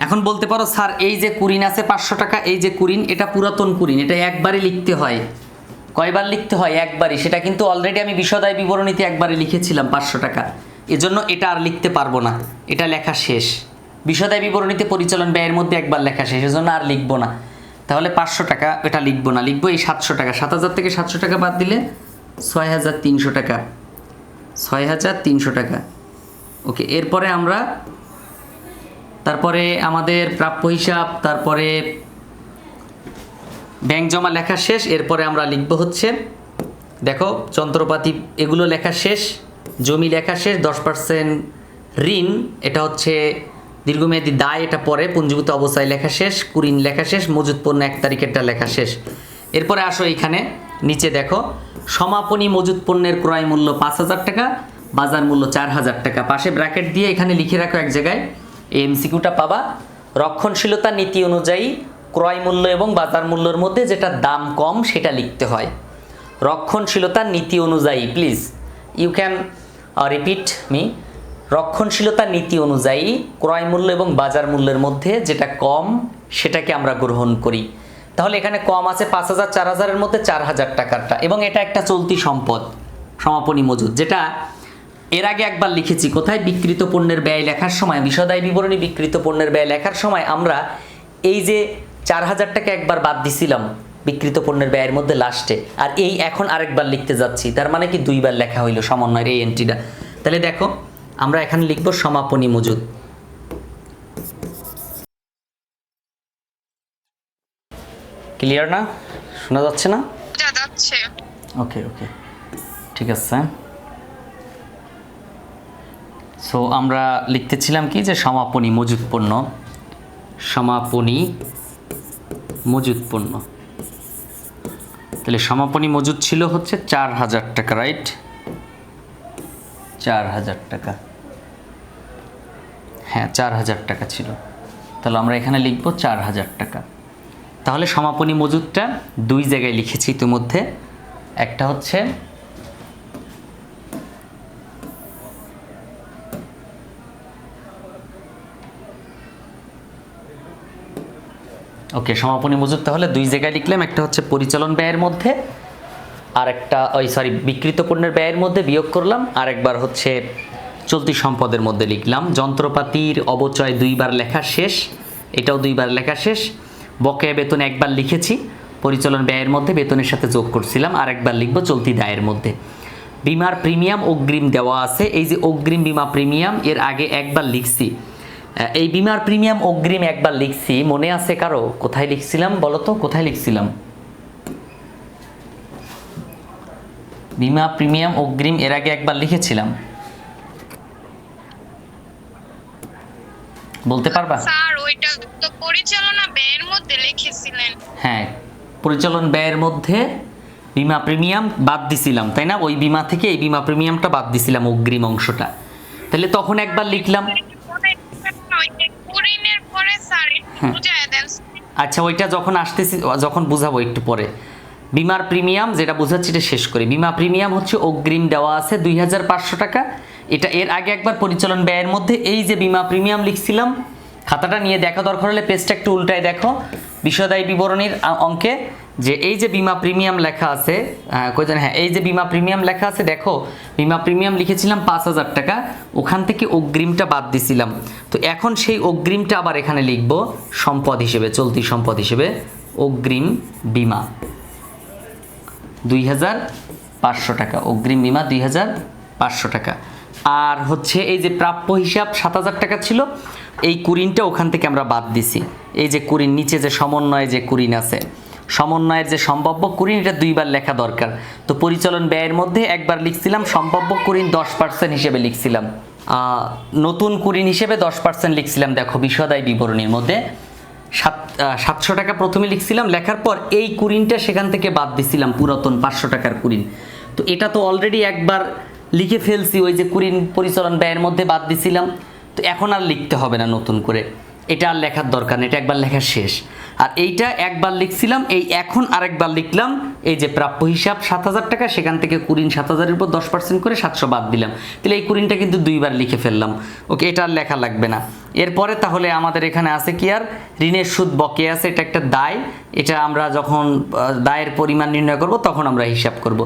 এখন বলতে পারো স্যার এই যে কুরিন আছে 500 টাকা, এই যে কুরিন এটা পুরাতন কুরিন, এটা একবারই লিখতে হয়। কয়বার লিখতে হয়? একবারই। সেটা কিন্তু অলরেডি আমি বিশদায় বিবরণীতে একবারই লিখেছিলাম 500 টাকা, এজন্য এটা আর লিখতে পারবো না, এটা লেখা শেষ। বিশদায় বিবরণীতে পরিচালন ব্যয়ের মধ্যে একবার লেখা শেষ, এজন্য আর লিখবো না। তাহলে 500 টাকা এটা লিখবো না, লিখবো এই 700 টাকা। 7,000 থেকে 700 টাকা বাদ দিলে 6,300 টাকা, 6,300 টাকা। ওকে, এরপরে আমরা তারপরে আমাদের প্রাপ্য হিসাব, তারপরে ব্যাংক জমা লেখা শেষ। এরপরে আমরা লিখব হচ্ছে, দেখো যন্ত্রপাতি এগুলো লেখা শেষ, জমি লেখা শেষ, 10% ঋণ এটা হচ্ছে দীর্ঘমেয়াদী দায়, এটা পরে পুঞ্জীভূত অবস্থায় লেখা শেষ, কুরিন লেখা শেষ, মজুত পণ্য 1 তারিখেরটা লেখা শেষ। এরপরে আসো এখানে নিচে দেখো সমাপনী মজুত পণ্যের ক্রয় মূল্য 5,000 টাকা, বাজার মূল্য 4,000 টাকা। পাশে ব্র্যাকেট দিয়ে এখানে লিখে রাখো এক জায়গায়, এই এমসিকিউটা পাবা। রক্ষণশীলতা নীতি অনুযায়ী ক্রয় মূল্য এবং বাজার মূল্যের মধ্যে যেটা দাম কম সেটা লিখতে হয়। রক্ষণশীলতার নীতি অনুযায়ী, please you can repeat me. রক্ষণশীলতার নীতি অনুযায়ী ক্রয় মূল্য এবং বাজার মূল্যের মধ্যে যেটা কম সেটাকে আমরা গ্রহণ করি। তাহলে এখানে কম আছে 5,000, 4,000-এর মধ্যে 4,000 টাকারটা, এবং এটা একটা চলতি সম্পদ সমাপনী মজুদ, যেটা এর আগে একবার লিখেছি। কোথায়? বিক্রিত পণ্যের ব্যয় লেখার সময়, বিশদায় বিবরণী বিক্রিত পণ্যের ব্যয় লেখার সময় আমরা এই যে 4,000 টাকা একবার বাদ দিছিলাম বিক্রিত পণ্যের ব্যয়ের মধ্যে লাস্টে, আর এই এখন আরেকবার লিখতে যাচ্ছি, তার মানে কি 2বার লেখা হইল সমন্বয়ের এই এন্ট্রিটা। তাহলে দেখো আমরা এখানে লিখব সমাপনী মজুদ। ক্লিয়ার না? শোনা যাচ্ছে না? যাচ্ছে। ওকে ওকে, ঠিক আছে। সো আমরা লিখতেছিলাম কি যে সমাপনী মজুত পণ্য, সমাপনী মজুত পণ্য। তাহলে সমাপনী মজুদ ছিল হচ্ছে 4,000 টাকা, রাইট? 4,000 টাকা, হ্যাঁ 4,000 টাকা ছিল। তাহলে আমরা এখানে লিখব 4,000 টাকা। তাহলে সমাপনী মজুদটা 2 জায়গায় লিখেছি ইতিমধ্যে। একটা হচ্ছে ওকে, সমাপনী মজুদ তাহলে 2 জায়গায় লিখলাম। একটা হচ্ছে পরিচালন ব্যয়ের মধ্যে, আর একটা বিক্রিত পণ্যের ব্যয়ের মধ্যে বিয়োগ করলাম, আর একবার হচ্ছে চলতি সম্পদের মধ্যে লিখলাম। যন্ত্রপাতির অবচয় 2বার লেখা শেষ, এটাও 2বার লেখা শেষ। বকেয়া বেতন একবার লিখেছি পরিচালন ব্যয়ের মধ্যে, বেতনের সাথে যোগ করছিলাম, আর একবার লিখব চলতি দায়ের মধ্যে। বিমার প্রিমিয়াম অগ্রিম দেওয়া আছে, এই যে অগ্রিম বিমা প্রিমিয়াম এর আগে একবার লিখছি। এই বিমার প্রিমিয়াম অগ্রিম একবার লিখছি, মনে আছে কারো? কোথায় লিখছিলাম বলো তো, কোথায় লিখছিলাম? বিমা প্রিমিয়াম অগ্রিম এর আগে একবার লিখেছিলাম, বলতে পারবা? স্যার ওইটা তো পরিচালনা ব্যয়ের মধ্যে লিখেছিলেন। হ্যাঁ, পরিচালন ব্যয়ের মধ্যে বিমা প্রিমিয়াম বাদ দিছিলাম, তাই না? ওই বিমা থেকে এই বিমা প্রিমিয়ামটা বাদ দিছিলাম, অগ্রিম অংশটা। তাহলে তখন একবার লিখলাম। কুরিনের পরে স্যার বুঝায় দেন। আচ্ছা, ওইটা যখন আসতেছি, যখন বুঝাবো একটু পরে। বিমার প্রিমিয়াম যেটা বোঝাচ্ছি এটা শেষ করি। বিমা প্রিমিয়াম হচ্ছে অগ্রিম দেওয়া আছে 2,500 টাকা। এটা এর আগে একবার পরিচালন ব্যয়ের মধ্যে এই যে বিমা প্রিমিয়াম লিখছিলাম, খাতাটা নিয়ে দেখা দরকার হলে পেজটা একটু উল্টায় দেখো বিশদায়ী বিবরণীর অঙ্কে, যে এই যে বিমা প্রিমিয়াম লেখা আছে, হ্যাঁ এই যে বিমা প্রিমিয়াম লেখা আছে, দেখো বিমা প্রিমিয়াম লিখেছিলাম 5,000 টাকা, ওখান থেকে অগ্রিমটা বাদ দিছিলাম। তো এখন সেই অগ্রিমটা আবার এখানে লিখব সম্পদ হিসেবে, চলতি সম্পদ হিসেবে অগ্রিম বিমা 2,500 টাকা, অগ্রিম বিমা 2,500 টাকা। আর হচ্ছে এই যে প্রাপ্য হিসাব 7,000 টাকা ছিল, এই কুরিনটা ওখান থেকে আমরা বাদ দিছি। এই যে কুরিন নিচে যে সমন্বয়ে যে কুরিন আছে, সমন্বয়ের যে সম্ভাব্য কুরিন এটা 2বার লেখা দরকার। তো পরিচালন ব্যয়ের মধ্যে একবার লিখছিলাম, সম্ভাব্য কুরিন 10% হিসেবে লিখছিলাম, নতুন কুরিন হিসেবে 10% লিখছিলাম। দেখো বিশদায় বিবরণীর মধ্যে 700 টাকা প্রথমে লিখছিলাম, লেখার পর এই কুরিনটা সেখান থেকে বাদ দিছিলাম, পুরাতন 500 টাকার কুরিন। তো এটা তো অলরেডি একবার লিখে ফেলছি, ওই যে কুরিন পরিচালন ব্যয়ের মধ্যে বাদ দিছিলাম, তো এখন আর লিখতে হবে না নতুন করে, এটা আর লেখার দরকার নেই, এটা একবার লেখা শেষ। আর এইটা একবার লিখছিলাম, এই এখন আরেকবার লিখলাম, এই যে প্রাপ্য হিসাব 7000 টাকা, সেখান থেকে কুরিন 7000-এর উপর 10% করে 700 বাদ দিলাম, তাহলে এই কুরিনটা কিন্তু 2বার লিখে ফেললাম। ওকে, এটা আর লেখা লাগবে না। এরপরে তাহলে আমাদের এখানে আছে কি, আর ঋণের সুদ বকেয়া আছে, এটা একটা দায়, এটা আমরা যখন দায়ের পরিমাণ নির্ণয় করব তখন আমরা হিসাব করব।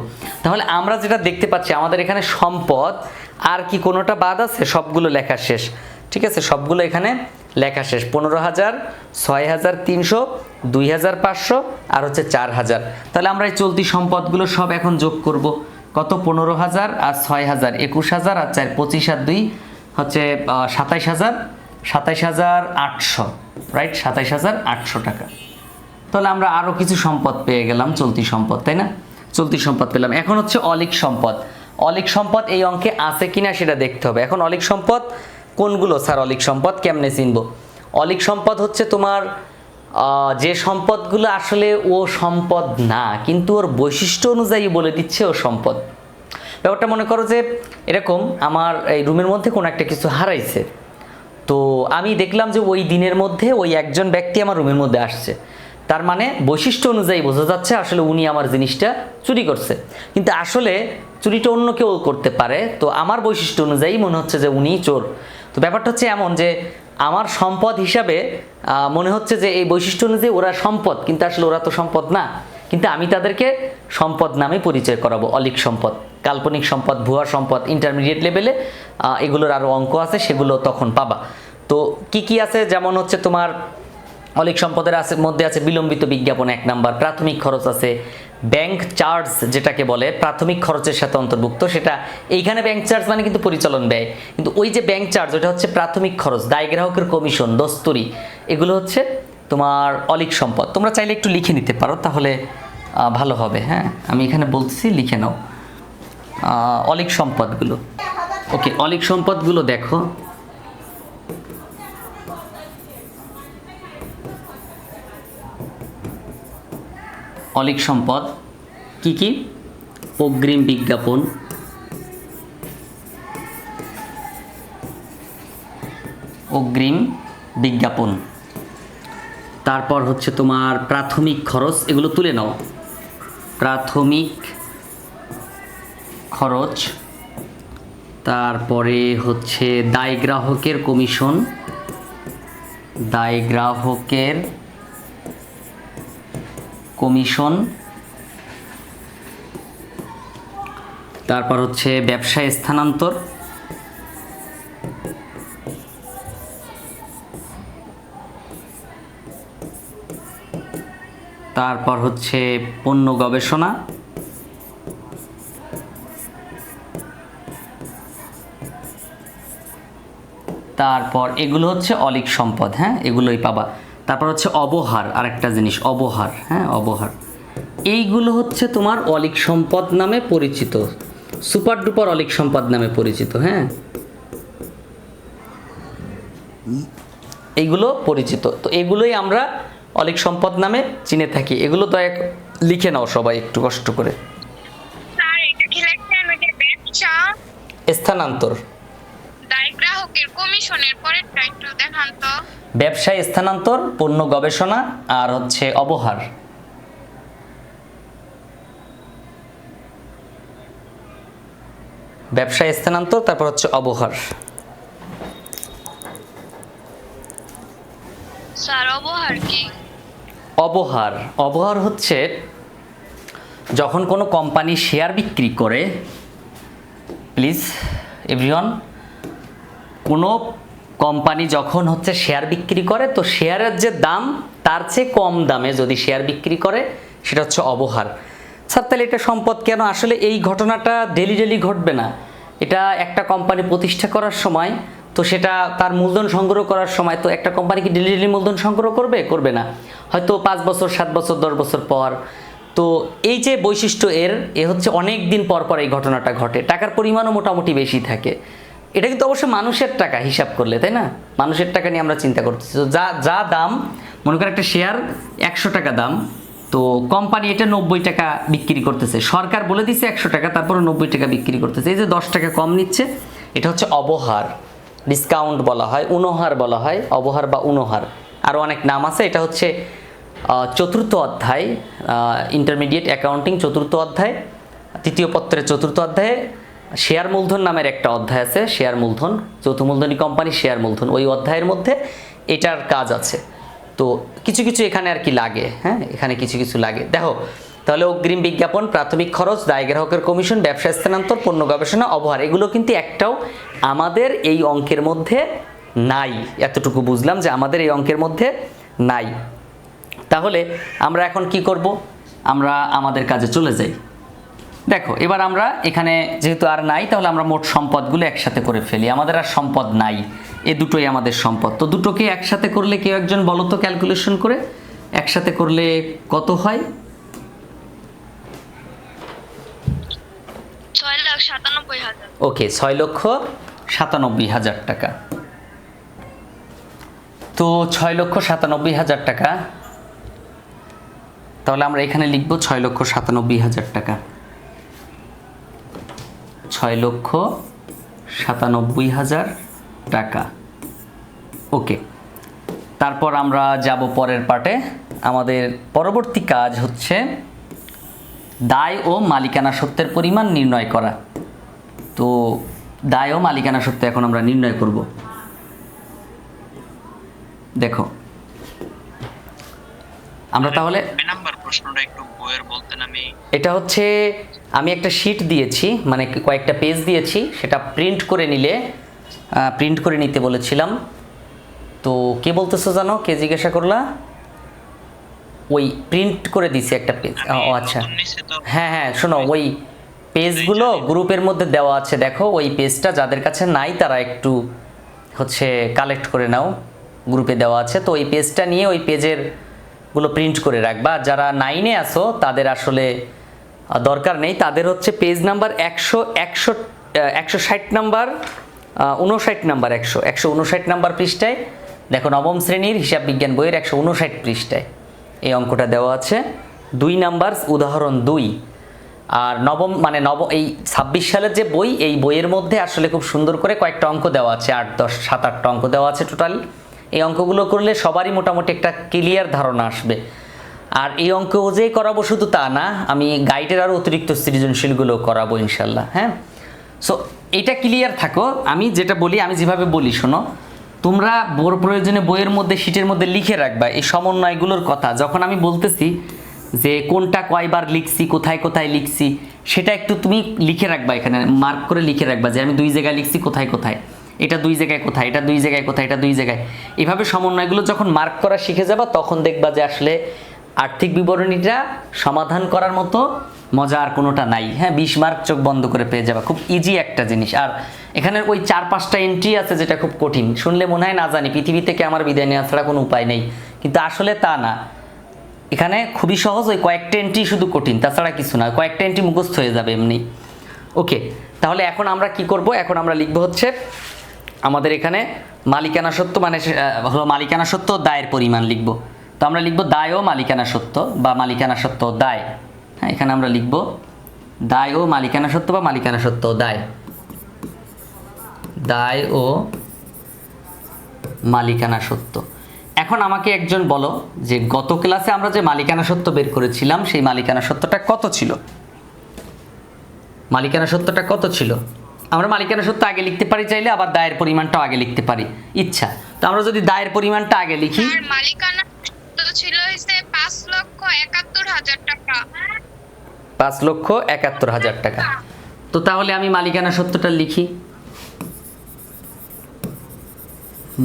তাহলে আমরা যেটা দেখতে পাচ্ছি আমাদের এখানে সম্পদ আর কি কোনোটা বাদ আছে, সবগুলো লেখা শেষ। ঠিক আছে, সবগুলো এখানে লেখা শেষ। 15,000, 6,300, 2,500 আর হচ্ছে 4,000। তাহলে আমরা এই চলতি সম্পদগুলো সব এখন যোগ করব। কত? 15,000 আর 6,000 21,000 আর 4 25 আর 2 হচ্ছে 27,000, 27,800, রাইট, 27,800 টাকা। তাহলে আমরা আরও কিছু সম্পদ পেয়ে গেলাম, চলতি সম্পদ, তাই না? চলতি সম্পদ পেলাম। এখন হচ্ছে অলিক সম্পদ। অলিক সম্পদ এই অঙ্কে আছে কিনা সেটা দেখতে হবে। এখন অলিক সম্পদ কোনগুলো স্যার? অলিক সম্পদ কেমনে চিনব? অলিক সম্পদ হচ্ছে তোমার যে সম্পদগুলো আসলে ও সম্পদ না, কিন্তু ওর বৈশিষ্ট্য অনুযায়ী বলে দিচ্ছে ও সম্পদ। ব্যাপারটা মনে করো যে এরকম, আমার এই রুমের মধ্যে কোনো একটা কিছু হারাইছে, তো আমি দেখলাম যে ওই দিনের মধ্যে ওই একজন ব্যক্তি আমার রুমের মধ্যে আসছে, তার মানে বৈশিষ্ট্য অনুযায়ী বোঝা যাচ্ছে আসলে উনি আমার জিনিসটা চুরি করছে, কিন্তু আসলে চুরিটা অন্য কেউ করতে পারে, তো আমার বৈশিষ্ট্য অনুযায়ী মনে হচ্ছে যে উনি চোর। তো ব্যাপারটা হচ্ছে এমন যে আমার সম্পদ হিসাবে মনে হচ্ছে যে এই বৈশিষ্ট্য অনুযায়ী ওরা সম্পদ, কিন্তু আসলে ওরা তো সম্পদ না, কিন্তু আমি তাদেরকে সম্পদ নামে পরিচয় করাবো। অলিক সম্পদ, কাল্পনিক সম্পদ, ভুয়া সম্পদ, ইন্টারমিডিয়েট লেভেলে এগুলোর আরও অঙ্ক আছে, সেগুলো তখন পাবা। তো কি কি আছে, যেমন হচ্ছে তোমার অলিক সম্পদের মধ্যে আছে বিলম্বিত বিজ্ঞাপন 1 নাম্বার, প্রাথমিক খরচ আছে, ব্যাংক চার্জ যেটাকে বলে প্রাথমিক খরচের সাথে অন্তর্ভুক্ত, সেটা এইখানে ব্যাংক চার্জ মানে কিন্তু পরিচালন ব্যয়, কিন্তু ওই যে ব্যাংক চার্জ ওটা হচ্ছে প্রাথমিক খরচ, দায় গ্রাহকের কমিশন, দস্তুরি, এগুলো হচ্ছে তোমার অলিক সম্পদ। তোমরা চাইলে একটু লিখে নিতে পারো, তাহলে ভালো হবে। হ্যাঁ, আমি এখানে বলতেছি, লিখে নাও অলিক সম্পদগুলো। ওকে, অলিক সম্পদগুলো দেখো। অলিক সম্পদ কি কি? অগ্রিম বিজ্ঞাপন, অগ্রিম বিজ্ঞাপন, তারপর হচ্ছে তোমার প্রাথমিক খরচ, এগুলো তুলে নাও, প্রাথমিক খরচ, তারপরে হচ্ছে দায় গ্রাহকের কমিশন, দায় গ্রাহকের কমিশন, তারপর হচ্ছে ব্যবসায় স্থানান্তর, তারপর হচ্ছে পণ্য গবেষণা, তারপর এগুলো হচ্ছে অলিক সম্পদ। হ্যাঁ, এগুলোই পাবা। তারপর হচ্ছে অবহার, আরেকটা জিনিস অবহার। হ্যাঁ, অবহার, এইগুলো হচ্ছে তোমার অলিক সম্পদ নামে পরিচিত, সুপার ডুপার অলিক সম্পদ নামে পরিচিত। হ্যাঁ, এইগুলো পরিচিত, তো এগুলোই আমরা অলিক সম্পদ নামে চিনে থাকি। এগুলো তো লিখে নাও সবাই একটু কষ্ট করে। স্যার এটা কি লেখেন ওই যে ব্যবসা স্থানান্তর, দায় গ্রাহকের কমিশনের পরেরটা একটু দেখান তো। ব্যবসায় স্থানান্তর, পণ্য গবেষণা আর হচ্ছে অবহার। ব্যবসায় স্থানান্তর, তারপর হচ্ছে অবহার। স্যার অবহার কি? অবহার, অবহার হচ্ছে যখন কোনো কোম্পানি শেয়ার বিক্রি করে, প্লিজ এভরিওয়ান, কোনো কোম্পানি যখন হচ্ছে শেয়ার বিক্রি করে, তো শেয়ারের যে দাম তার চেয়ে কম দামে যদি শেয়ার বিক্রি করে, সেটা হচ্ছে অবহার। স্যার তাহলে এটা সম্পদ কেন? আসলে এই ঘটনাটা ডেলি ডেলি ঘটবে না, এটা একটা কোম্পানি প্রতিষ্ঠা করার সময় তো সেটা তার মূলধন সংগ্রহ করার সময় তো একটা কোম্পানি কি ডেলি মূলধন সংগ্রহ করবে? করবে না, হয়তো 5 বছর 7 বছর 10 বছর পর। তো এই যে বৈশিষ্ট্য এ হচ্ছে অনেক দিন পর পর এই ঘটনাটা ঘটে, টাকার পরিমাণও মোটামুটি বেশি থাকে। এটা কিন্তু অবশ্য মানুষের টাকা হিসাব করলে, তাই না? মানুষের টাকা নিয়ে আমরা চিন্তা করতেছি। তো যা দাম, মনে করেন একটা শেয়ার 100 টাকা দাম, তো কোম্পানি এটা 90 টাকা বিক্রি করতেছে, সরকার বলে দিচ্ছে 100 টাকা, তারপরে 90 টাকা বিক্রি করতেছে। এই যে 10 টাকা কম নিচ্ছে, এটা হচ্ছে অবহার, ডিসকাউন্ট বলা হয়, উনহার বলা হয়, অবহার বা উনহার, আরও অনেক নাম আছে। এটা হচ্ছে চতুর্থ অধ্যায়, ইন্টারমিডিয়েট অ্যাকাউন্টিং চতুর্থ অধ্যায়, তৃতীয় পত্রের চতুর্থ অধ্যায়ে শেয়ার মূলধন নামের একটা অধ্যায় আছে, শেয়ার মূলধন, যৌথ মূলধনী কোম্পানি শেয়ার মূলধন, ওই অধ্যায়ের মধ্যে এটার কাজ আছে। তো কিছু কিছু এখানে আর কি লাগে, হ্যাঁ, এখানে কিছু কিছু লাগে। দেখো তাহলে অগ্রিম বিজ্ঞাপন, প্রাথমিক খরচ, দায় গ্রাহকের কমিশন, ব্যবসা স্থানান্তর, পণ্য গবেষণা, অবহার, এগুলো কিন্তু একটাও আমাদের এই অঙ্কের মধ্যে নাই। এতটুকু বুঝলাম যে আমাদের এই অঙ্কের মধ্যে নাই। তাহলে আমরা এখন কি করব? আমরা আমাদের কাজে চলে যাই। দেখো এবার আমরা এখানে যেহেতু আর নাই, তাহলে আমরা মোট সম্পদগুলো একসাথে করে ফেলি। আমাদের আর সম্পদ নাই, এ দুটোই আমাদের সম্পদ। তো দুটোকে একসাথে করলে কেউ একজন বলো তো ক্যালকুলেশন করে, একসাথে করলে কত হয়? 6,97,000। ওকে, 6,97,000 টাকা। তো 6,97,000 টাকা, তাহলে আমরা এখানে লিখব 6,97,000 টাকা, 6,97,000 টাকা। ওকে, তারপর আমরা যাব পরের পার্টে। আমাদের পরবর্তী কাজ হচ্ছে দায় ও মালিকানা সত্ত্বের পরিমাণ নির্ণয় করা। তো দায় ও মালিকানা সত্ত্ব এখন আমরা নির্ণয় করব। দেখো আমরা তাহলে নাম্বার প্রশ্নটা একটু বইয়ের বলতেন। এটা হচ্ছে আমি একটা শীট দিয়েছি, মানে কয়েকটা পেজ দিয়েছি, সেটা প্রিন্ট করে নিতে বলেছিলাম। তো কে বলতেছো জানো, কে জিজ্ঞাসা করলা? ওই প্রিন্ট করে দিছি একটা পেজ। ও আচ্ছা, হ্যাঁ হ্যাঁ, শোনো, ওই পেজগুলো গ্রুপের মধ্যে দেওয়া আছে, দেখো ওই পেজটা যাদের কাছে নাই তারা একটু হচ্ছে কালেক্ট করে নাও, গ্রুপে দেওয়া আছে। তো ওই পেজটা নিয়ে ওই পেজের গুলো প্রিন্ট করে রাখবা। যারা 9-এ আছো তাদের আসলে দরকার নেই, তাদের হচ্ছে page number 160 number, 59 number, 159 number পৃষ্ঠায় দেখো, নবম শ্রেণীর হিসাব বিজ্ঞান বইয়ের 159 পৃষ্ঠায় এই অঙ্কটা দেওয়া আছে, 2 নাম্বার, উদাহরণ 2। আর এই 26 সালের যে বই, এই বইয়ের মধ্যে আসলে খুব সুন্দর করে কয়েকটা অঙ্ক দেওয়া আছে, 8, 10, 7, 8টা অঙ্ক দেওয়া আছে টোটাল। এই অঙ্কগুলো করলে সবারই মোটামুটি একটা ক্লিয়ার ধারণা আসবে। আর এই অঙ্ক যে করাবো শুধু তা না, আমি গাইডের আরও অতিরিক্ত সৃজনশীলগুলো করাবো ইনশাল্লাহ। হ্যাঁ, সো এইটা ক্লিয়ার থাকো। আমি যেটা বলি, আমি যেভাবে বলি শোনো, তোমরা প্রয়োজনে বইয়ের মধ্যে, শীটের মধ্যে লিখে রাখবা এই সমন্বয়গুলোর কথা। যখন আমি বলতেছি যে কোনটা কয়বার লিখছি, কোথায় কোথায় লিখছি, সেটা একটু তুমি লিখে রাখবা, এখানে মার্ক করে লিখে রাখবা যে আমি 2 জায়গায় লিখছি, কোথায় কোথায়, এটা 2 জায়গায় কোথায়, এটা 2 জায়গায় কোথায়, এটা 2 জায়গায়। এভাবে সমন্বয়গুলো যখন মার্ক করা শিখে যাবা, তখন দেখবা যে আসলে আর্থিক বিবরণীটা সমাধান করার মতো মজা আর কোনোটা নাই। হ্যাঁ, 20 মার্ক চোখ বন্ধ করে পেয়ে যাবা, খুব ইজি একটা জিনিস। আর এখানে ওই 4-5টা এন্ট্রি আছে যেটা খুব কঠিন, শুনলে মনে হয় না জানি পৃথিবী থেকে আমার বিদায় নেওয়া ছাড়া কোনো উপায় নেই, কিন্তু আসলে তা না। এখানে খুবই সহজ, ওই কয়েকটা এন্ট্রি শুধু কঠিন, তাছাড়া কিছু না, কয়েকটা এন্ট্রি মুখস্থ হয়ে যাবে এমনি। ওকে, তাহলে এখন আমরা কি করব? এখন আমরা লিখব হচ্ছে আমাদের এখানে মালিকানা সত্ত্ব, মানে হলো মালিকানা সত্ত্ব দায়ের পরিমাণ লিখব। তো আমরা লিখব দায় ও মালিকানা সত্ত্ব বা মালিকানা সত্ত্ব দায়। হ্যাঁ, এখানে আমরা লিখব দায় ও মালিকানা সত্ত্ব বা মালিকানা সত্ত্ব দায়, দায় ও মালিকানা সত্ত্ব। এখন আমাকে একজন বলো যে গত ক্লাসে আমরা যে মালিকানা সত্ত্ব বের করেছিলাম, সেই মালিকানা সত্ত্বটা কত ছিল? মালিকানা সত্ত্বটা কত ছিল? আমরা মালিকানা সত্ত্ব আগে লিখতে পারি চাইলে, আবার দায়ের পরিমাণটাও আগে লিখতে পারি ইচ্ছা। তো আমরা যদি দায়ের পরিমাণটা আগে লিখি, আর মালিকানা তো ছিল হইছে 5,71,000 টাকা। 5,71,000 টাকা। তো তাহলে আমি মালিকানা সত্ত্বটা লিখি।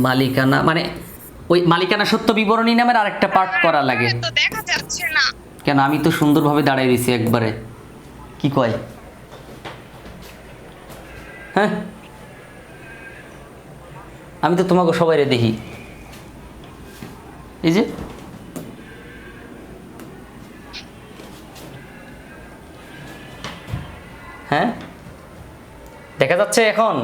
মালিকানা মানে ওই মালিকানা সত্ত্ব বিবরণী নামের আরেকটা পার্ট করা লাগে। তো দেখা যাচ্ছে না কেন? আমি তো সুন্দরভাবে দাঁড়াই রয়েছি একবারে, কি কয়? হ্যাঁ, আমি তো তোমাকে সবাই দেখি, এই যে হ্যাঁ দেখা যাচ্ছে এখন?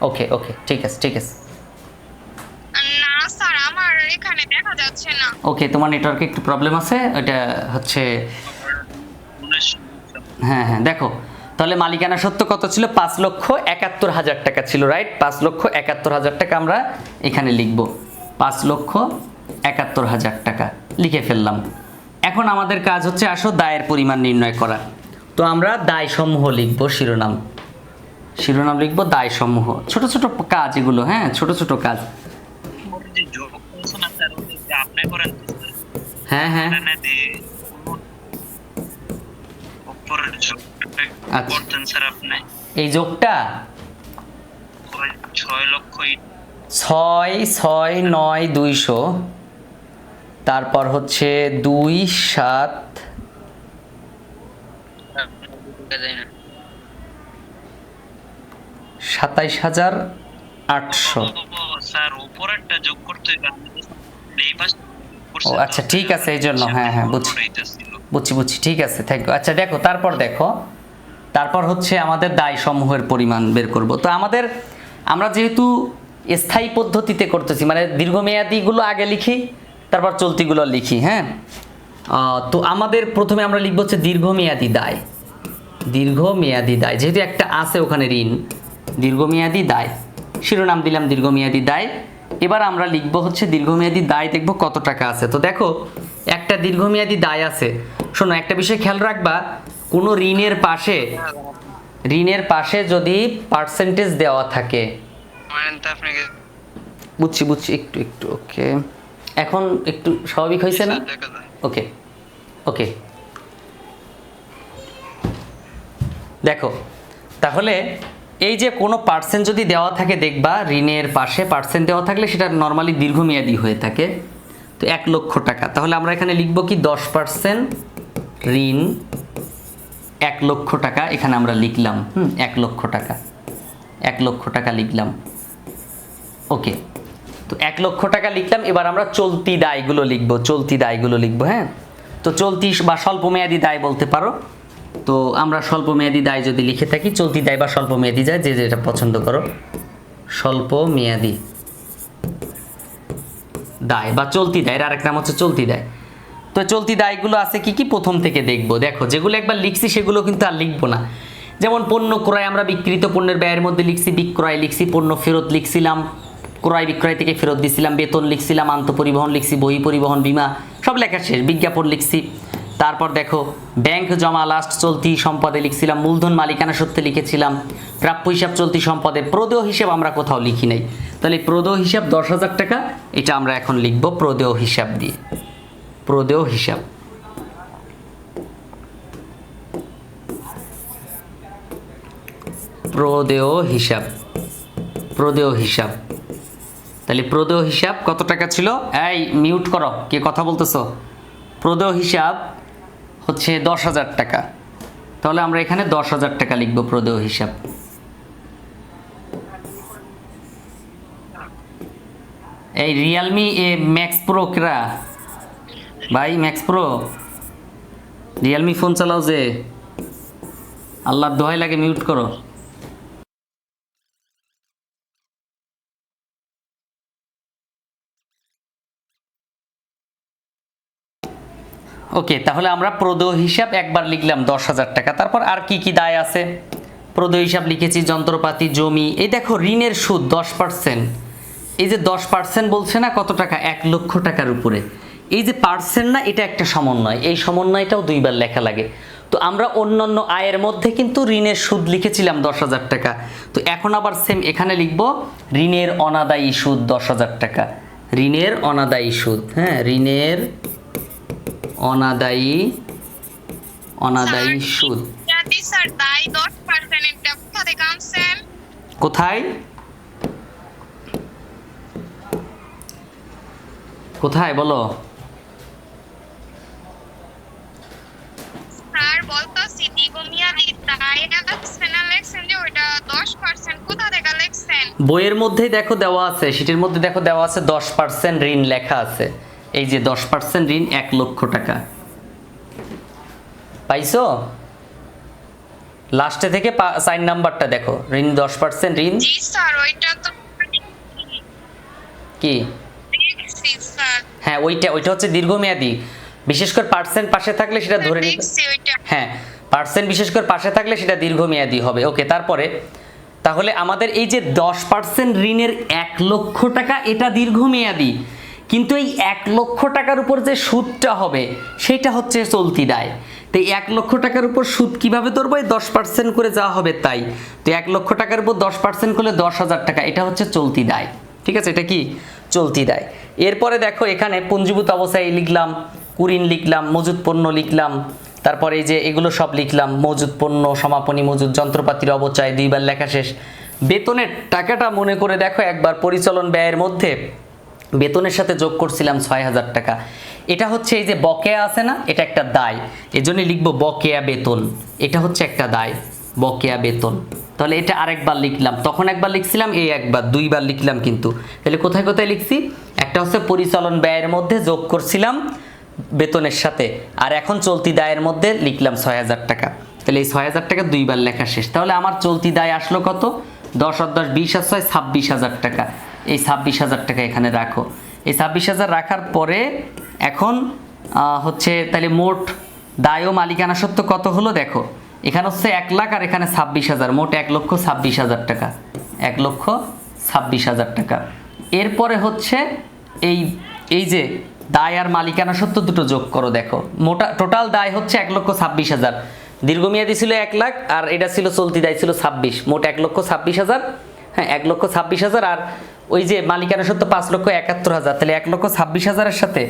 ওকে ওকে, ঠিক আছে ঠিক আছে। না স্যার, আমার এখানে দেখা যাচ্ছে না। ওকে, তোমার নেটওয়ার্কে একটু প্রবলেম আছে, ওটা হচ্ছে। হ্যাঁ হ্যাঁ, দেখো তাহলে মালিকানা সত্ত্ব কত ছিল? 5,71,000 টাকা ছিল, রাইট? 5,71,000 টাকা আমরা এখানে লিখব, 5,71,000 টাকা লিখে ফেললাম। এখন আমাদের কাজ হচ্ছে আসো দায়ের পরিমাণ নির্ণয় করা। তো আমরা দায় সমূহ লিখব, শিরোনাম লিখব দায় সমূহ, ছোট ছোট কাজ এগুলো, হ্যাঁ ছোট ছোট কাজ। যে যোগ করছেন না স্যার, ওটা যে আপনি করেন তো স্যার, হ্যাঁ হ্যাঁ না দে উপরের যোগটা আচ্ছা। করতেন স্যার আপনি। এই যোগটা 6 লক্ষ 6,6,9,200, তারপর হচ্ছে 2,7 27,800। স্যার উপরেরটা যোগ করতে হইবে, আমি তো এই পাশ ও আচ্ছা ঠিক আছে, এই জন্য হ্যাঁ হ্যাঁ বুঝছি বুঝছি, ঠিক আছে থ্যাংক ইউ। আচ্ছা দেখো তারপর হচ্ছে আমাদের দায় সমূহের পরিমাণ বের করব। তো আমরা যেহেতু স্থায়ী পদ্ধতিতে করতেছি, মানে দীর্ঘমেয়াদীগুলো আগে লিখি, তারপর চলতিগুলো লিখি, হ্যাঁ। তো আমাদের প্রথমে আমরা লিখব হচ্ছে দীর্ঘমেয়াদী দায়, যেহেতু একটা আছে ওখানে ঋণ, দীর্ঘমেয়াদী দায়, শিরোনাম দিলাম দীর্ঘমেয়াদী দায়। এবার আমরা লিখব হচ্ছে দীর্ঘমেয়াদী দায়, দেখব কত টাকা আছে। তো দেখো একটা দীর্ঘমেয়াদী দায় আছে। শোনো, একটা বিষয় খেয়াল রাখবা, কোনো ঋণের পাশে যদি পার্সেন্টেজ দেওয়া থাকে, বুঝছি একটু ওকে, এখন একটু স্বাভাবিক হয়েছে না? ওকে ওকে, দেখো তাহলে এই যে কোনো পার্সেন্ট যদি দেওয়া থাকে, দেখবা ঋণের পাশে পার্সেন্ট দেওয়া থাকলে সেটা নর্মালি দীর্ঘমেয়াদী হয়ে থাকে। তো 1 লক্ষ টাকা, তাহলে আমরা এখানে লিখব কি 10% ঋণ 1 লক্ষ টাকা, এখানে আমরা লিখলাম 1 লক্ষ টাকা, 1 লক্ষ টাকা লিখলাম। ওকে, তো 1 লক্ষ টাকা লিখলাম। এবার আমরা চলতি দায়গুলো লিখব, হ্যাঁ। তো চলতি বা স্বল্পমেয়াদী দায় বলতে পারো। তো আমরা স্বল্পমেয়াদী দায় যদি লিখে থাকি, চলতি দায় বা স্বল্পমেয়াদী দায়, যে যেটা পছন্দ করো, স্বল্পমেয়াদী দায় বা চলতি দায়, এর আরেক নাম হচ্ছে চলতি দায়। তো চলতি দায়গুলো আছে কি কি প্রথম থেকে দেখব। দেখো যেগুলো একবার লিখছি সেগুলো কিন্তু আর লিখবো না। যেমন পণ্য ক্রয়, আমরা বিক্রিত পণ্যের ব্যয়ের মধ্যে লিখছি, বিক্রয় লিখছি, পণ্য ফেরত লিখছিলাম, ক্রয় বিক্রয় থেকে ফেরত দিছিলাম, বেতন লিখছিলাম, আন্তঃপরিবহন লিখছি, বহি পরিবহন, বিমা, সব লেখা শেষ, বিজ্ঞাপন লিখছি। তারপর দেখো ব্যাংক জমা লাস্ট চলতি সম্পদে লিখছিলাম, মূলধন মালিকানা সত্ত্বে লিখেছিলাম, প্রাপ্য হিসাব চলতি সম্পদে, প্রদেয় হিসাব আমরা কোথাও লিখি নাই। তাহলে প্রদেয় হিসাব 10,000 টাকা, এটা আমরা এখন লিখব প্রদেয় হিসাব দিয়ে, প্রদেয় হিসাব। প্রদেয় হিসাব, তাহলে প্রদেয় হিসাব কত টাকা ছিল? এই মিউট করো, কে কথা বলতেছো? প্রদেয় হিসাব হচ্ছে 10,000 টাকা, তাহলে আমরা এখানে 10,000 টাকা লিখব প্রদেয় হিসাব। এই রিয়েলমি ম্যাক্স প্রো কেরা ভাই? ম্যাক্স প্রো রিয়েলমি ফোন চালাও যে, আল্লাহর দোহাই লাগে মিউট করো। ওকে, তাহলে আমরা প্রদেয় হিসাব একবার লিখলাম 10,000 টাকা। তারপর আর কি কি দায় আছে? প্রদেয় হিসাব লিখেছি, যন্ত্রপাতি, জমি। এই দেখো ঋণের সুদ 10%, এই যে 10% বলছে না, কত টাকা? 1 লক্ষ টাকার উপরে। এই যে পার্সেন্ট না, এটা একটা সমন্বয়, এই সমন্বয়টাও 2 বার লেখা লাগে। তো আমরা অন্যান্য আয়ের মধ্যে কিন্তু ঋণের সুদ লিখেছিলাম 10,000 টাকা। তো এখন আবার সেম এখানে লিখব ঋণের অনাদায়ী সুদ 10,000 টাকা, ঋণের অনাদায়ী সুদ, হ্যাঁ, ঋণের অনাদায়ী সুদ। যদি স্যার দায় 10% এটা কোথা থেকে আনছেন? কোথায় বলো? স্যার বলতাছি দীর্ঘমেয়াদী তাই লেখছেন না লেখছেন যে ওইটা 10% কোথা থেকে লেখছেন? বইয়ের মধ্যেই দেখো দেওয়া আছে, শীটের মধ্যে দেখো দেওয়া আছে 10% ঋণ লেখা আছে। এই যে 10% ঋণ 1 লক্ষ টাকা পাইছো? লাস্টে থেকে 4 নাম্বারটা দেখো, ঋণ 10% ঋণ জি স্যার ওইটা তো কি? দেখছি স্যার। হ্যাঁ ওইটা হচ্ছে দীর্ঘমেয়াদী। বিশেষ করে পার্সেন্ট পাশে থাকলে সেটা ধরে নিতে, দেখছি ওইটা। হ্যাঁ পার্সেন্ট বিশেষ করে পাশে থাকলে সেটা দীর্ঘমেয়াদী হবে। ওকে, তারপরে তাহলে আমাদের এই যে 10% ঋণের 1 লক্ষ টাকা এটা দীর্ঘমেয়াদী, কিন্তু এই 1 লক্ষ টাকার উপর যে সুদটা হবে সেটা হচ্ছে চলতি দায়। তো এই 1 লক্ষ টাকার উপর সুদ কিভাবে ধরবো? এই 10% করে যা হবে তাই। তো 1 লক্ষ টাকার উপর 10% করলে 10,000 টাকা, এটা হচ্ছে চলতি দায়। ঠিক আছে, এটা কি চলতি দায়। এরপরে দেখো এখানে পুঞ্জীভূত অবস্থায় লিখলাম, কুঋণ লিখলাম, মজুদ পণ্য লিখলাম, তারপরে এই যে এগুলো সব লিখলাম, মজুদ পণ্য, সমাপনী মজুদ, যন্ত্রপাতির অবচয়, 2বার লেখা শেষ। বেতনের টাকাটা মনে করে দেখো একবার, পরিচালন ব্যয়ের মধ্যে বেতনের সাথে যোগ করছিলাম 6,000 টাকা। এটা হচ্ছে এই যে বকেয়া আছে না, এটা একটা দায়, এজন্য লিখবো বকেয়া বেতন। এটা হচ্ছে একটা দায়, বকেয়া বেতন। তাহলে এটা আরেকবার লিখলাম, তখন একবার লিখছিলাম, এই একবার 2বার লিখলাম কিন্তু। তাহলে কোথায় কোথায় লিখছি? একটা হচ্ছে পরিচালন ব্যয়ের মধ্যে যোগ করছিলাম বেতনের সাথে, আর এখন চলতি দায়ের মধ্যে লিখলাম 6,000 টাকা। তাহলে এই 6,000 টাকা 2বার লেখা শেষ। তাহলে আমার চলতি দায় আসলো কত? 10 আর 10 20 আর 6 26,000 টাকা। এই 26,000 টাকা এখানে রাখো। এই 26,000 রাখার পরে এখন হচ্ছে তাহলে মোট দায় ও মালিকানা সত্ত্ব কত হলো দেখো, এখানে হচ্ছে 1 লাখ আর এখানে 26,000, মোট 1,26,000 টাকা। 1,26,000 টাকা। এরপরে হচ্ছে এই যে দায় আর মালিকানা সত্ত্ব দুটো যোগ করো, দেখো টোটাল দায় হচ্ছে 1,26,000। দীর্ঘমেয়াদী ছিল 1 লাখ আর এটা ছিল চলতি দায় ছিল 26, মোট 1,26,000। হ্যাঁ 1,26,000 আর ওই যে মালিকানা সত্ত্ব 5,71,000, তাহলে 1,26,000 সাথে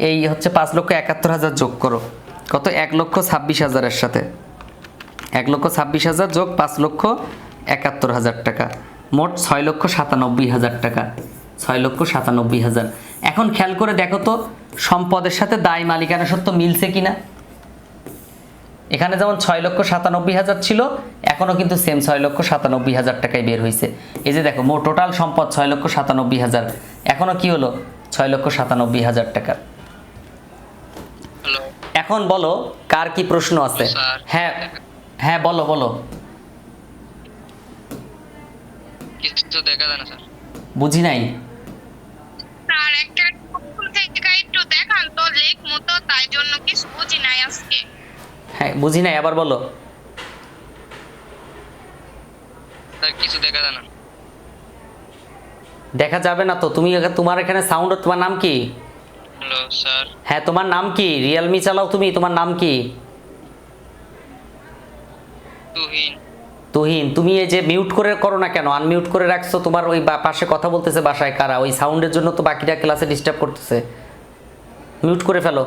এই হচ্ছে 5,71,000 যোগ করো। কত? 1,26,000 সাথে 1,26,000 যোগ 5,71,000 টাকা, মোট 6,97,000 টাকা। 6,97,000। এখন খেয়াল করে দেখো তো সম্পদের সাথে দায় মালিকানা সত্ত্ব মিলছে কিনা। এখানে যেমন 6,97,000 ছিল, এখনো কিন্তু সেম 6,97,000 টাকায় বের হয়েছে। এই যে দেখো মোট টোটাল সম্পদ 6,97,000, এখনো কি হলো 6,97,000 টাকা। হ্যালো এখন বলো কার কি প্রশ্ন আছে? স্যার। হ্যাঁ হ্যাঁ বলো বলো। কিছু দেখা যায় না স্যার। বুঝি নাই। স্যার একটা স্কুল থেকে একটু দেখান তো, লেখ মতো, তাই জন্য কিছু বুঝি নাই আজকে। হ্যাঁ বুঝি নাই, আবার বলো। স্যার কিছু দেখা যায় না। দেখা যাবে না তো, তুমি তোমার এখানে সাউন্ড, তোমার নাম কি? Hello sir. হ্যাঁ তোমার নাম কি? রিয়েলমি চালাও তুমি, তোমার নাম কি? তুহিন। তুহিন। তুমি এই যে মিউট করে করো না কেন, আনমিউট করে রাখছো? তোমার ওই পাশে কথা বলতেছে বাসায় কারা, ওই সাউন্ডের জন্য তো বাকিটা ক্লাসে ডিস্টার্ব করতেছে। মিউট করে ফেলো।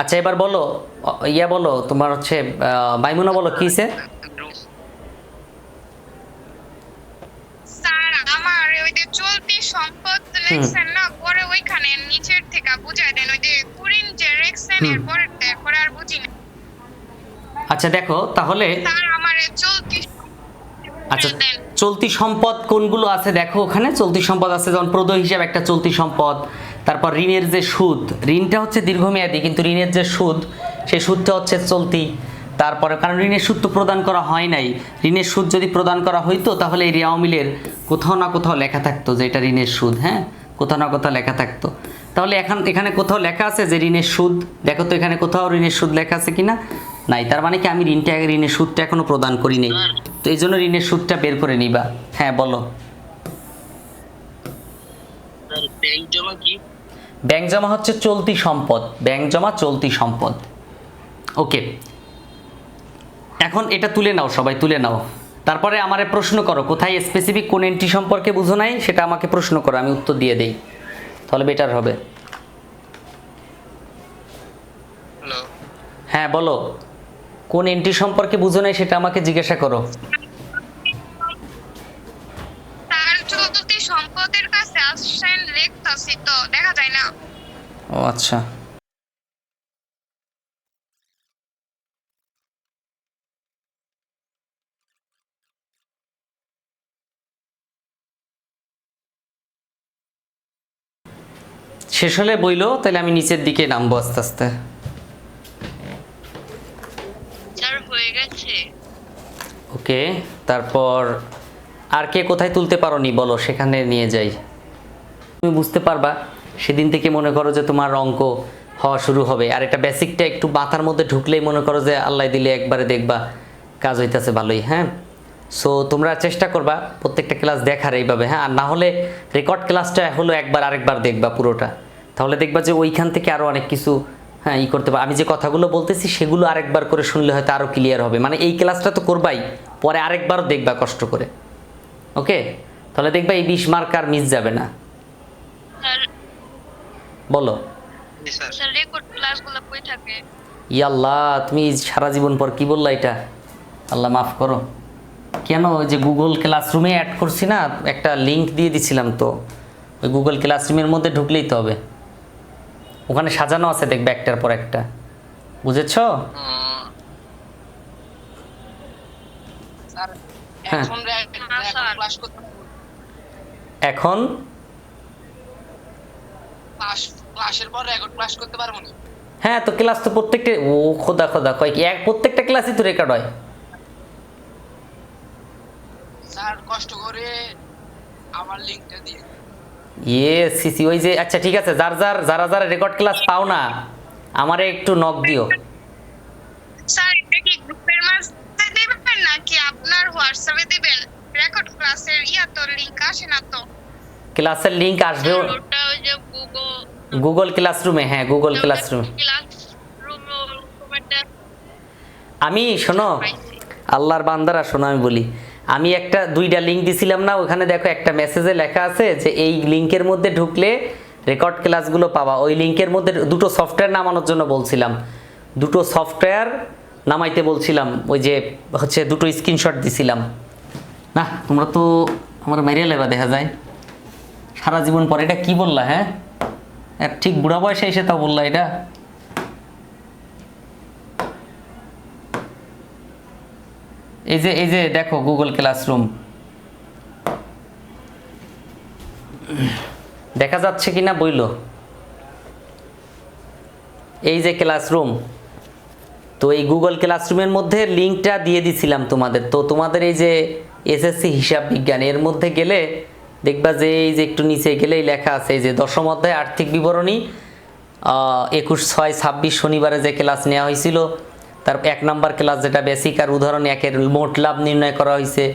আচ্ছা এবার বলো, ইয়া বলো, তোমার হচ্ছে মাইমুনা বলো কিছে? স্যার আমার ওই যে চলতি সম্পদ লেখছেন না, পরে ওইখানে নিচের থেকে বুঝাই দেন, ওই যে কুড়িন যে লেখছেন এর পরে আর বুঝি না। আচ্ছা দেখো তাহলে, স্যার আমার চলতি আচ্ছা চলতি সম্পদ কোনগুলো আছে দেখো, ওখানে চলতি সম্পদ আছে যেমন প্রদেয় হিসাব একটা চলতি সম্পদ, তারপর ঋণের যে সুদ, ঋণটা হচ্ছে দীর্ঘমেয়াদী কিন্তু ঋণের যে সুদ সেই সুদটা হচ্ছে চলতি। তারপরে কারণ ঋণের সুদ তো প্রদান করা হয় নাই, ঋণের সুদ যদি প্রদান করা হইতো তাহলে এই রেওয়া মিলের কোথাও না কোথাও লেখা থাকতো যে এটা ঋণের সুদ। হ্যাঁ কোথাও না কোথাও লেখা থাকতো। তাহলে এখানে কোথাও লেখা আছে যে ঋণের সুদ, দেখো তো এখানে কোথাও ঋণের সুদ লেখা আছে কিনা? নাই, তার মানে কি আমি ঋণের সুদটা এখনো প্রদান করি নাই, তো এই জন্য ঋণের সুদটা বের করে নিবা। হ্যাঁ বলো। স্যার ব্যাংক জমা কি? ব্যাংক জমা হচ্ছে চলতি সম্পদ, ব্যাংক জমা চলতি সম্পদ। ওকে, এখন এটা তুলে নাও, সবাই তুলে নাও। তারপরে আমারে প্রশ্ন করো কোথায় স্পেসিফিক কোন এন্ট্রি সম্পর্কে বুঝো নাই সেটা আমাকে প্রশ্ন করো, আমি উত্তর দিয়ে দেই, তাহলে বেটার হবে। হ্যালো হ্যাঁ বলো, কোন এন্ট্রি সম্পর্কে বুঝো নাই সেটা আমাকে জিজ্ঞাসা করো। স্যার চলতি সম্পদের কাছে আসছেন লেখতাছি তো দেখা যায় না। ও আচ্ছা। শেষ হলে বইলো, তাহলে আমি নিচের দিকে নামবো আস্তে আস্তে। স্যার হয়ে গেছে। ওকে, তারপর আর কে কোথায় তুলতে পারোনি বলো, সেখানে নিয়ে যাই। তুমি বুঝতে পারবা সেদিন থেকে, মনে করো যে তোমার অঙ্ক হওয়া শুরু হবে। আর এটা বেসিকটা একটু মাথার মধ্যে ঢুকলেই মনে করো যে আল্লাহ দিলে একবারে দেখবা কাজ হইতেছে ভালোই। হ্যাঁ, সো তোমরা চেষ্টা করবা প্রত্যেকটা ক্লাস দেখার এইভাবে। হ্যাঁ, আর না হলে রেকর্ড ক্লাসটা হলো একবার আরেকবার দেখবা পুরোটা, তাহলে দেখবা যে ওইখান থেকে আরও অনেক কিছু হ্যাঁ করতে পারো। আমি যে কথাগুলো বলতেছি সেগুলো আরেকবার করে শুনলে হয়তো আরও ক্লিয়ার হবে। মানে এই ক্লাসটা তো করবাই, পরে আরেকবারও দেখবা কষ্ট করে। ওকে, তাহলে দেখবা এই 20 মার্ক আর মিস যাবে না। স্যার বলো। জি স্যার। স্যার রেকর্ড ক্লাসগুলো কই থাকে? ইয়াল্লাহ, তুমি সারা জীবন পর কি বললা এটা? আল্লাহ মাফ করো। কেন, ওই যে গুগল ক্লাসরুমে অ্যাড করছি না, একটা লিংক দিয়ে দিছিলাম, তো ওই গুগল ক্লাসরুমের মধ্যে ঢুকলেই তো হবে। ওখানে সাজানো আছে দেখবে একটার পর একটা, বুঝেছো? স্যার হ্যাঁ। এখন স্যার। ক্লাস করতে পারবো? এখন ক্লাসের পর রেকর্ড ক্লাস করতে পারবো না? হ্যাঁ, তো ক্লাস তো প্রত্যেকটা, ও খোদা খোদা কয় কি, প্রত্যেকটা ক্লাসই তো রেকর্ড হয়। স্যার কষ্ট করে আমার লিংকটা দিয়ে। সিসি ওই যে, আচ্ছা ঠিক আছে, যারা রেকর্ড ক্লাস পাও না আমারে একটু নক দিও। স্যার এটা কি গ্রুপের মাঝে দিবেন নাকি আপনার হোয়াটসঅ্যাপে দিবেন? রেকর্ড ক্লাসের তো লিংক আসে না তো। ক্লাসের লিংক আসবে ওটা ওই যে গুগল ক্লাসরুমে। হ্যাঁ, গুগল ক্লাসরুমে। আমি শোনো, আল্লাহর বান্দারা শোনো, আমি বলি, আমি একটা 2টা লিংক দিছিলাম না, ওখানে দেখো একটা মেসেজে লেখা আছে যে এই লিংকের মধ্যে ঢুকলে রেকর্ড ক্লাসগুলো পাবা। ওই লিংকের মধ্যে দুটো সফটওয়্যার নামানোর জন্য বলছিলাম, দুটো সফটওয়্যার নামাইতে বলছিলাম, ওই যে হচ্ছে দুটো স্ক্রিনশট দিছিলাম না। তোমরা তো আমার মেরিয়ে লেবা দেখা যায় সারা জীবন পরে। এটা কি বললা? হ্যাঁ, ঠিক বুড়া বয়সে এসে তাও বললা এটা। এই যে দেখো গুগল ক্লাসরুম, দেখা যাচ্ছে কিনা বইলো। এই যে ক্লাসরুম, তো এই গুগল ক্লাসরুমের মধ্যে লিংকটা দিয়ে দিছিলাম তোমাদের। তো তোমাদের এই যে এসএসসি হিসাব বিজ্ঞান, এর মধ্যে গেলে দেখবা যে এই যে একটু নিচে গেলেই লেখা আছে এই যে 10ম অধ্যায় আর্থিক বিবরণী 21/6/26 শনিবারে যে ক্লাস নেওয়া হয়েছিল, তার 1 নম্বর ক্লাস যেটা বেসিক আর উদাহরণ 1-এর মোট লাভ নির্ণয় করা হয়েছে।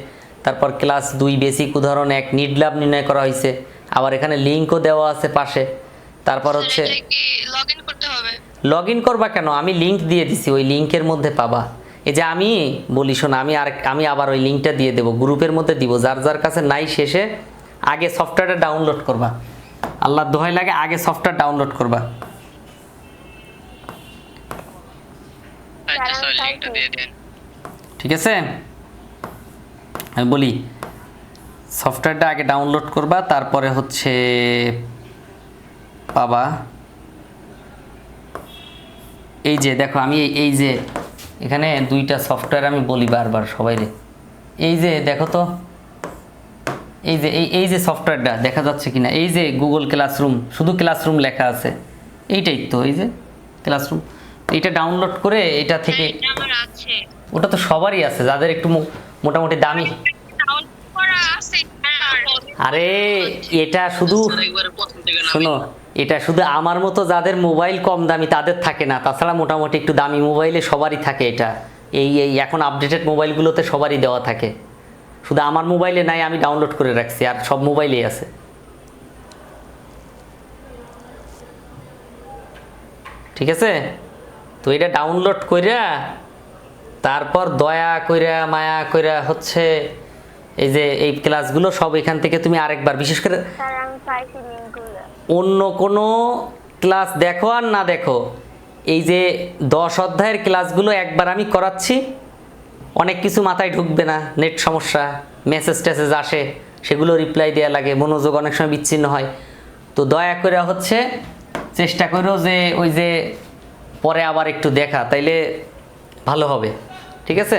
তারপর ক্লাস 2 বেসিক উদাহরণ 1 নিট লাভ নির্ণয় করা হয়েছে। আবার এখানে লিঙ্কও দেওয়া আছে পাশে। তারপর হচ্ছে লগইন করতে হবে। লগইন করবা কেন, আমি লিংক দিয়ে দিছি, ওই লিংকের মধ্যে পাবা। এই যে আমি বলি শোনো, আমি আবার ওই লিংকটা দিয়ে দেবো, গ্রুপের মধ্যে দিব। যার কাছে নাই শেষে আগে সফটওয়্যারটা ডাউনলোড করবা। আল্লাহর দোহাই লাগে, আগে সফটওয়্যার ডাউনলোড করবা। আচ্ছা স্যার, লিংকটা দিয়ে দেন। ঠিক আছে, আমি বলি সফটওয়্যারটা আগে ডাউনলোড করবা, তারপরে হচ্ছে পাবা। এই যে দেখো, আমি এই যে এখানে 2টা সফটওয়্যার আমি বলি বারবার সবাইরে। এই যে দেখো তো, এই যে সফটওয়্যারটা দেখা যাচ্ছে কিনা, এই যে গুগল ক্লাসরুম, শুধু ক্লাসরুম লেখা আছে, এইটাই তো, এই যে ক্লাসরুম। এটা ডাউনলোড করে এটা থেকে, এটা আমার আছে। ওটা তো সবারই আছে যাদের একটু মোটামুটি দামি। ডাউনলোড করা আছে। আরে এটা শুধু একবারে প্রথম থেকে শোনো, এটা শুধু আমার মতো যাদের মোবাইল কম দামি তাদের থাকে না, তাছাড়া মোটামুটি একটু দামি মোবাইলে সবারই থাকে এটা। এই এখন আপডেটেড মোবাইলগুলোতে সবারই দেওয়া থাকে, শুধু আমার মোবাইলে নাই, আমি ডাউনলোড করে রাখছি, আর সব মোবাইলেই আছে। ঠিক আছে, তো এটা ডাউনলোড কইরা তারপর দয়া কইরা মায়া কইরা হচ্ছে এই যে এই ক্লাসগুলো সব এখান থেকে তুমি আরেকবার, বিশেষ করে অন্য কোনো ক্লাস দেখো আর না দেখো, এই যে 10 অধ্যায়ের ক্লাসগুলো একবার আমি করাচ্ছি। অনেক কিছু মাথায় ঢুকবে না, নেট সমস্যা, মেসেজ টেসেজ আসে, সেগুলো রিপ্লাই দেওয়া লাগে, মনোযোগ অনেক সময় বিচ্ছিন্ন হয়। তো দয়া করে হচ্ছে চেষ্টা করো যে ওই যে পরে আবার একটু দেখা, তাইলে ভালো হবে। ঠিক আছে।